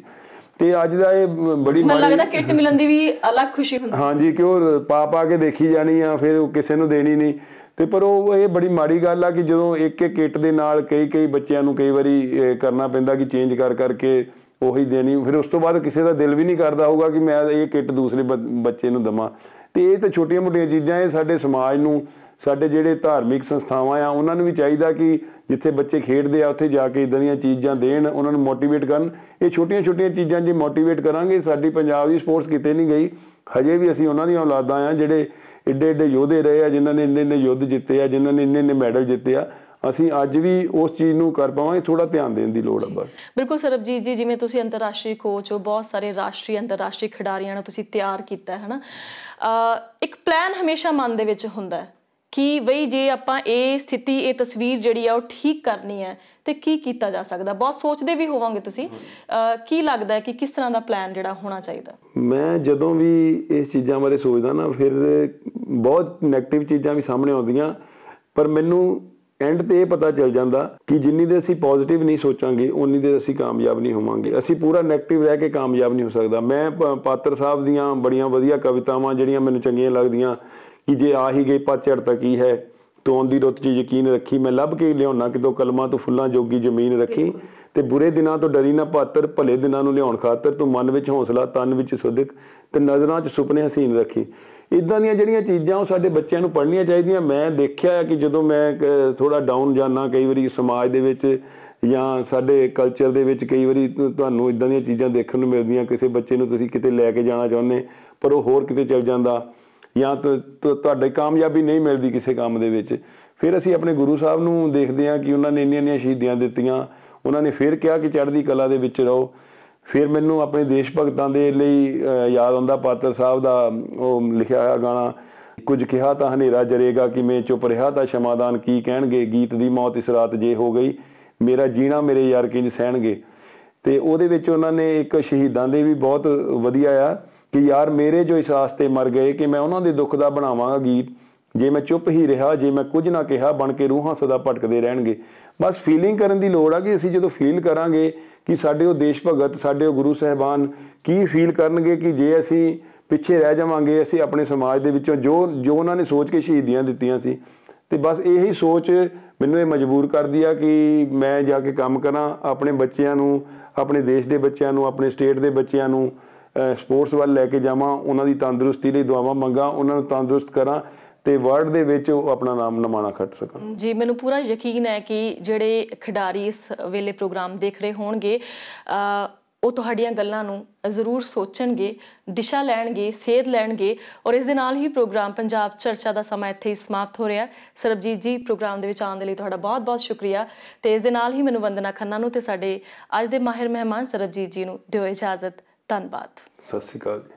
ਤੇ ਅੱਜ ਦਾ ਇਹ ਬੜੀ ਮੈਨੂੰ ਲੱਗਦਾ ਕਿੱਟ ਮਿਲਣ ਦੀ ਵੀ ਅਲੱਗ ਖੁਸ਼ੀ ਹੁੰਦੀ। ਹਾਂਜੀ, ਕਿ ਉਹ ਪਾ ਕੇ ਦੇਖੀ ਜਾਣੀ ਆ, ਫਿਰ ਕਿਸੇ ਨੂੰ ਦੇਣੀ ਨਹੀਂ। ਤੇ ਪਰ ਉਹ ਇਹ ਬੜੀ ਮਾੜੀ ਗੱਲ ਆ ਕਿ ਜਦੋਂ ਇੱਕ ਕਿੱਟ ਦੇ ਨਾਲ ਕਈ ਬੱਚਿਆਂ ਨੂੰ ਕਈ ਵਾਰੀ ਕਰਨਾ ਪੈਂਦਾ ਕਿ ਚੇਂਜ ਕਰਕੇ ਉਹੀ ਦੇਣੀ, ਫਿਰ ਉਸ ਤੋਂ ਬਾਅਦ ਕਿਸੇ ਦਾ ਦਿਲ ਵੀ ਨਹੀਂ ਕਰਦਾ ਹੋਊਗਾ ਕਿ ਮੈਂ ਇਹ ਕਿੱਟ ਦੂਸਰੇ ਬੱਚੇ ਨੂੰ ਦੇਵਾਂ। ਤੇ ਇਹ ਤਾਂ ਛੋਟੀਆਂ-ਮੋਟੀਆਂ ਚੀਜ਼ਾਂ, ਇਹ ਸਾਡੇ ਸਮਾਜ ਨੂੰ, ਸਾਡੇ ਜਿਹੜੇ ਧਾਰਮਿਕ ਸੰਸਥਾਵਾਂ ਆ ਉਹਨਾਂ ਨੂੰ ਵੀ ਚਾਹੀਦਾ ਕਿ ਜਿੱਥੇ ਬੱਚੇ ਖੇਡਦੇ ਆ ਉੱਥੇ ਜਾ ਕੇ ਇੱਦਾਂ ਦੀਆਂ ਚੀਜ਼ਾਂ ਦੇਣ, ਉਹਨਾਂ ਨੂੰ ਮੋਟੀਵੇਟ ਕਰਨ। ਇਹ ਛੋਟੀਆਂ-ਛੋਟੀਆਂ ਚੀਜ਼ਾਂ ਜੇ ਮੋਟੀਵੇਟ ਕਰਾਂਗੇ, ਸਾਡੀ ਪੰਜਾਬ ਦੀ ਸਪੋਰਟਸ ਕਿਤੇ ਨਹੀਂ ਗਈ। ਹਜੇ ਵੀ ਅਸੀਂ ਉਹਨਾਂ ਦੀਆਂ ਔਲਾਦਾਂ ਆ ਜਿਹੜੇ ਏਡੇ ਯੋਧੇ ਰਹੇ ਆ, ਜਿਨ੍ਹਾਂ ਨੇ ਇੰਨੇ ਯੁੱਧ ਜਿੱਤੇ ਆ, ਜਿਨ੍ਹਾਂ ਨੇ ਇੰਨੇ ਮੈਡਲ ਜਿੱਤੇ ਆ। ਅਸੀਂ ਅੱਜ ਵੀ ਉਸ ਚੀਜ਼ ਨੂੰ ਕਰ ਪਾਵਾਂਗੇ, ਥੋੜਾ ਧਿਆਨ ਦੇਣ ਦੀ ਲੋੜ ਆ ਬਸ। ਬਿਲਕੁਲ ਸਰਬਜੀਤ ਜੀ, ਜਿਵੇਂ ਤੁਸੀਂ ਅੰਤਰਰਾਸ਼ਟਰੀ ਕੋਚ ਹੋ, ਬਹੁਤ ਸਾਰੇ ਰਾਸ਼ਟਰੀ ਅੰਤਰਰਾਸ਼ਟਰੀ ਖਿਡਾਰੀਆਂ ਨੂੰ ਤੁਸੀਂ ਤਿਆਰ ਕੀਤਾ ਹੈ ਨਾ, ਇੱਕ ਪਲਾਨ ਹਮੇਸ਼ਾ ਮਨ ਦੇ ਵਿੱਚ ਹੁੰਦਾ ਕਿ ਬਈ ਜੇ ਆਪਾਂ ਇਹ ਸਥਿਤੀ, ਇਹ ਤਸਵੀਰ ਜਿਹੜੀ ਆ ਉਹ ਠੀਕ ਕਰਨੀ ਹੈ ਤੇ ਕੀ ਕੀਤਾ ਜਾ ਸਕਦਾ। ਬਹੁਤ ਸੋਚਦੇ ਵੀ ਹੋਵਾਂਗੇ ਤੁਸੀਂ, ਕੀ ਲੱਗਦਾ ਹੈ ਕਿ ਕਿਸ ਤਰ੍ਹਾਂ ਦਾ ਪਲਾਨ ਜਿਹੜਾ ਹੋਣਾ ਚਾਹੀਦਾ? ਮੈਂ ਜਦੋਂ ਵੀ ਇਸ ਚੀਜ਼ਾਂ ਬਾਰੇ ਸੋਚਦਾ ਨਾ, ਫਿਰ ਬਹੁਤ ਨੈਗੇਟਿਵ ਚੀਜ਼ਾਂ ਵੀ ਸਾਹਮਣੇ ਆਉਂਦੀਆਂ, ਪਰ ਮੈਨੂੰ ਐਂਡ ਤੇ ਇਹ ਪਤਾ ਚੱਲ ਜਾਂਦਾ ਕਿ ਜਿੰਨੀ ਦੇਰ ਅਸੀਂ ਪੋਜ਼ਿਟਿਵ ਨਹੀਂ ਸੋਚਾਂਗੇ ਉਨੀ ਦੇਰ ਅਸੀਂ ਕਾਮਯਾਬ ਨਹੀਂ ਹੋਵਾਂਗੇ। ਅਸੀਂ ਪੂਰਾ ਨੈਗੇਟਿਵ ਰਹਿ ਕੇ ਕਾਮਯਾਬ ਨਹੀਂ ਹੋ ਸਕਦਾ। ਮੈਂ ਪਾਤਰ ਸਾਹਿਬ ਦੀਆਂ ਬੜੀਆਂ ਵਧੀਆ ਕਵਿਤਾਵਾਂ ਜਿਹੜੀਆਂ ਮੈਨੂੰ ਚੰਗੀਆਂ ਲੱਗਦੀਆਂ ਕਿ ਜੇ ਆ ਹੀ ਗਈ ਪਤਝੜ ਤਾਂ ਕੀ ਹੈ, ਤੂੰ ਆਉਂਦੀ ਰੁੱਤ 'ਚ ਯਕੀਨ ਰੱਖੀ, ਮੈਂ ਲੱਭ ਕੇ ਲਿਆਉਣਾ ਕਿਤੋਂ ਕਲਮਾਂ ਤੋਂ ਫੁੱਲਾਂ ਜੋਗੀ ਜ਼ਮੀਨ ਰੱਖੀ, ਤੇ ਬੁਰੇ ਦਿਨਾਂ ਤੋਂ ਡਰੀ ਨਾ ਪਾਤਰ, ਭਲੇ ਦਿਨਾਂ ਨੂੰ ਲਿਆਉਣ ਖਾਤਰ, ਤੂੰ ਮਨ ਵਿੱਚ ਹੌਸਲਾ, ਤਨ ਵਿੱਚ ਸੁਦਕ, ਤੇ ਨਜ਼ਰਾਂ 'ਚ ਸੁਪਨੇ ਹਸੀਨ ਰੱਖੀ। ਇੱਦਾਂ ਦੀਆਂ ਜਿਹੜੀਆਂ ਚੀਜ਼ਾਂ ਉਹ ਸਾਡੇ ਬੱਚਿਆਂ ਨੂੰ ਪੜ੍ਹਨੀਆਂ ਚਾਹੀਦੀਆਂ। ਮੈਂ ਦੇਖਿਆ ਕਿ ਜਦੋਂ ਮੈਂ ਥੋੜਾ ਡਾਊਨ ਜਾਂਦਾ ਕਈ ਵਾਰੀ ਸਮਾਜ ਦੇ ਵਿੱਚ ਜਾਂ ਸਾਡੇ ਕਲਚਰ ਦੇ ਵਿੱਚ, ਕਈ ਵਾਰੀ ਤੁਹਾਨੂੰ ਇੱਦਾਂ ਦੀਆਂ ਚੀਜ਼ਾਂ ਦੇਖਣ ਨੂੰ ਮਿਲਦੀਆਂ। ਕਿਸੇ ਬੱਚੇ ਨੂੰ ਤੁਸੀਂ ਕਿਤੇ ਲੈ ਕੇ ਜਾਣਾ ਚਾਹੁੰਦੇ ਪਰ ਉਹ ਹੋਰ ਕਿਤੇ ਚੱਲ ਜਾਂਦਾ, ਜਾਂ ਤੁਹਾਡੀ ਕਾਮਯਾਬੀ ਨਹੀਂ ਮਿਲਦੀ ਕਿਸੇ ਕੰਮ ਦੇ ਵਿੱਚ। ਫਿਰ ਅਸੀਂ ਆਪਣੇ ਗੁਰੂ ਸਾਹਿਬ ਨੂੰ ਦੇਖਦੇ ਹਾਂ ਕਿ ਉਹਨਾਂ ਨੇ ਇੰਨੀਆਂ ਸ਼ਹੀਦੀਆਂ ਦਿੱਤੀਆਂ, ਉਹਨਾਂ ਨੇ ਫਿਰ ਕਿਹਾ ਕਿ ਚੜ੍ਹਦੀ ਕਲਾ ਦੇ ਵਿੱਚ ਰਹੋ। ਫਿਰ ਮੈਨੂੰ ਆਪਣੇ ਦੇਸ਼ ਭਗਤਾਂ ਦੇ ਲਈ ਯਾਦ ਆਉਂਦਾ ਪਾਤਰ ਸਾਹਿਬ ਦਾ ਉਹ ਲਿਖਿਆ ਹੋਇਆ ਗਾਣਾ, ਕੁਝ ਕਿਹਾ ਤਾਂ ਹਨੇਰਾ ਜਰੇਗਾ, ਕਿਵੇਂ ਚੁੱਪ ਰਿਹਾ ਤਾਂ ਸ਼ਮਾਦਾਨ ਕੀ ਕਹਿਣਗੇ, ਗੀਤ ਦੀ ਮੌਤ ਇਸ ਰਾਤ ਜੇ ਹੋ ਗਈ, ਮੇਰਾ ਜੀਣਾ ਮੇਰੇ ਯਾਰ ਕਿੰਝ ਸਹਿਣਗੇ। ਤੇ ਉਹਦੇ ਵਿੱਚ ਉਹਨਾਂ ਨੇ ਇੱਕ ਸ਼ਹੀਦਾਂ ਦੇ ਵੀ ਬਹੁਤ ਵਧੀਆ ਆ ਕਿ ਯਾਰ ਮੇਰੇ ਜੋ ਇਸ ਆਸ 'ਤੇ ਮਰ ਗਏ ਕਿ ਮੈਂ ਉਹਨਾਂ ਦੇ ਦੁੱਖ ਦਾ ਬਣਾਵਾਂਗਾ ਗੀਤ, ਜੇ ਮੈਂ ਚੁੱਪ ਹੀ ਰਿਹਾ, ਜੇ ਮੈਂ ਕੁਝ ਨਾ ਕਿਹਾ, ਬਣ ਕੇ ਰੂਹਾਂ ਸਦਾ ਭਟਕਦੇ ਰਹਿਣਗੇ। ਬਸ ਫੀਲਿੰਗ ਕਰਨ ਦੀ ਲੋੜ ਆ ਕਿ ਅਸੀਂ ਜਦੋਂ ਫੀਲ ਕਰਾਂਗੇ ਕਿ ਸਾਡੇ ਉਹ ਦੇਸ਼ ਭਗਤ, ਸਾਡੇ ਉਹ ਗੁਰੂ ਸਾਹਿਬਾਨ ਕੀ ਫੀਲ ਕਰਨਗੇ ਕਿ ਜੇ ਅਸੀਂ ਪਿੱਛੇ ਰਹਿ ਜਾਵਾਂਗੇ, ਅਸੀਂ ਆਪਣੇ ਸਮਾਜ ਦੇ ਵਿੱਚੋਂ ਜੋ ਉਹਨਾਂ ਨੇ ਸੋਚ ਕੇ ਸ਼ਹੀਦੀਆਂ ਦਿੱਤੀਆਂ ਸੀ। ਤੇ ਬਸ ਇਹੀ ਸੋਚ ਮੈਨੂੰ ਇਹ ਮਜਬੂਰ ਕਰਦੀ ਆ ਕਿ ਮੈਂ ਜਾ ਕੇ ਕੰਮ ਕਰਾਂ, ਆਪਣੇ ਬੱਚਿਆਂ ਨੂੰ, ਆਪਣੇ ਦੇਸ਼ ਦੇ ਬੱਚਿਆਂ ਨੂੰ, ਆਪਣੇ ਸਟੇਟ ਦੇ ਬੱਚਿਆਂ ਨੂੰ ਸਪੋਰਟਸ ਵੱਲ ਲੈ ਕੇ ਜਾਵਾਂ, ਉਹਨਾਂ ਦੀ ਤੰਦਰੁਸਤੀ ਲਈ ਦੁਆਵਾਂ ਮੰਗਾਂ, ਉਹਨਾਂ ਨੂੰ ਤੰਦਰੁਸਤ ਕਰਾਂ ਤੇ ਵਰਲਡ ਦੇ ਵਿੱਚ ਉਹ ਆਪਣਾ ਨਾਮ ਨਮਾਣਾ ਖੱਟ ਸਕਣ। ਜੀ ਮੈਨੂੰ ਪੂਰਾ ਯਕੀਨ ਹੈ ਕਿ ਜਿਹੜੇ ਖਿਡਾਰੀ ਇਸ ਵੇਲੇ ਪ੍ਰੋਗਰਾਮ ਦੇਖ ਰਹੇ ਹੋਣਗੇ ਉਹ ਤੁਹਾਡੀਆਂ ਗੱਲਾਂ ਨੂੰ ਜ਼ਰੂਰ ਸੋਚਣਗੇ, ਦਿਸ਼ਾ ਲੈਣਗੇ, ਸੇਧ ਲੈਣਗੇ। ਔਰ ਇਸ ਦੇ ਨਾਲ ਹੀ ਪ੍ਰੋਗਰਾਮ ਪੰਜਾਬ ਚਰਚਾ ਦਾ ਸਮਾਂ ਇੱਥੇ ਹੀ ਸਮਾਪਤ ਹੋ ਰਿਹਾ। ਸਰਬਜੀਤ ਜੀ, ਪ੍ਰੋਗਰਾਮ ਦੇ ਵਿੱਚ ਆਉਣ ਦੇ ਲਈ ਤੁਹਾਡਾ ਬਹੁਤ ਬਹੁਤ ਸ਼ੁਕਰੀਆ। ਤੇ ਇਸ ਦੇ ਨਾਲ ਹੀ ਮੈਨੂੰ ਵੰਦਨਾ ਖੰਨਾ ਨੂੰ ਤੇ ਸਾਡੇ ਅੱਜ ਦੇ ਮਾਹਿਰ ਮਹਿਮਾਨ ਸਰਬਜੀਤ ਜੀ ਨੂੰ ਦਿਓ ਇਜਾਜ਼ਤ। ਧੰਨਵਾਦ। ਸਤਿ ਸ਼੍ਰੀ ਅਕਾਲ ਜੀ।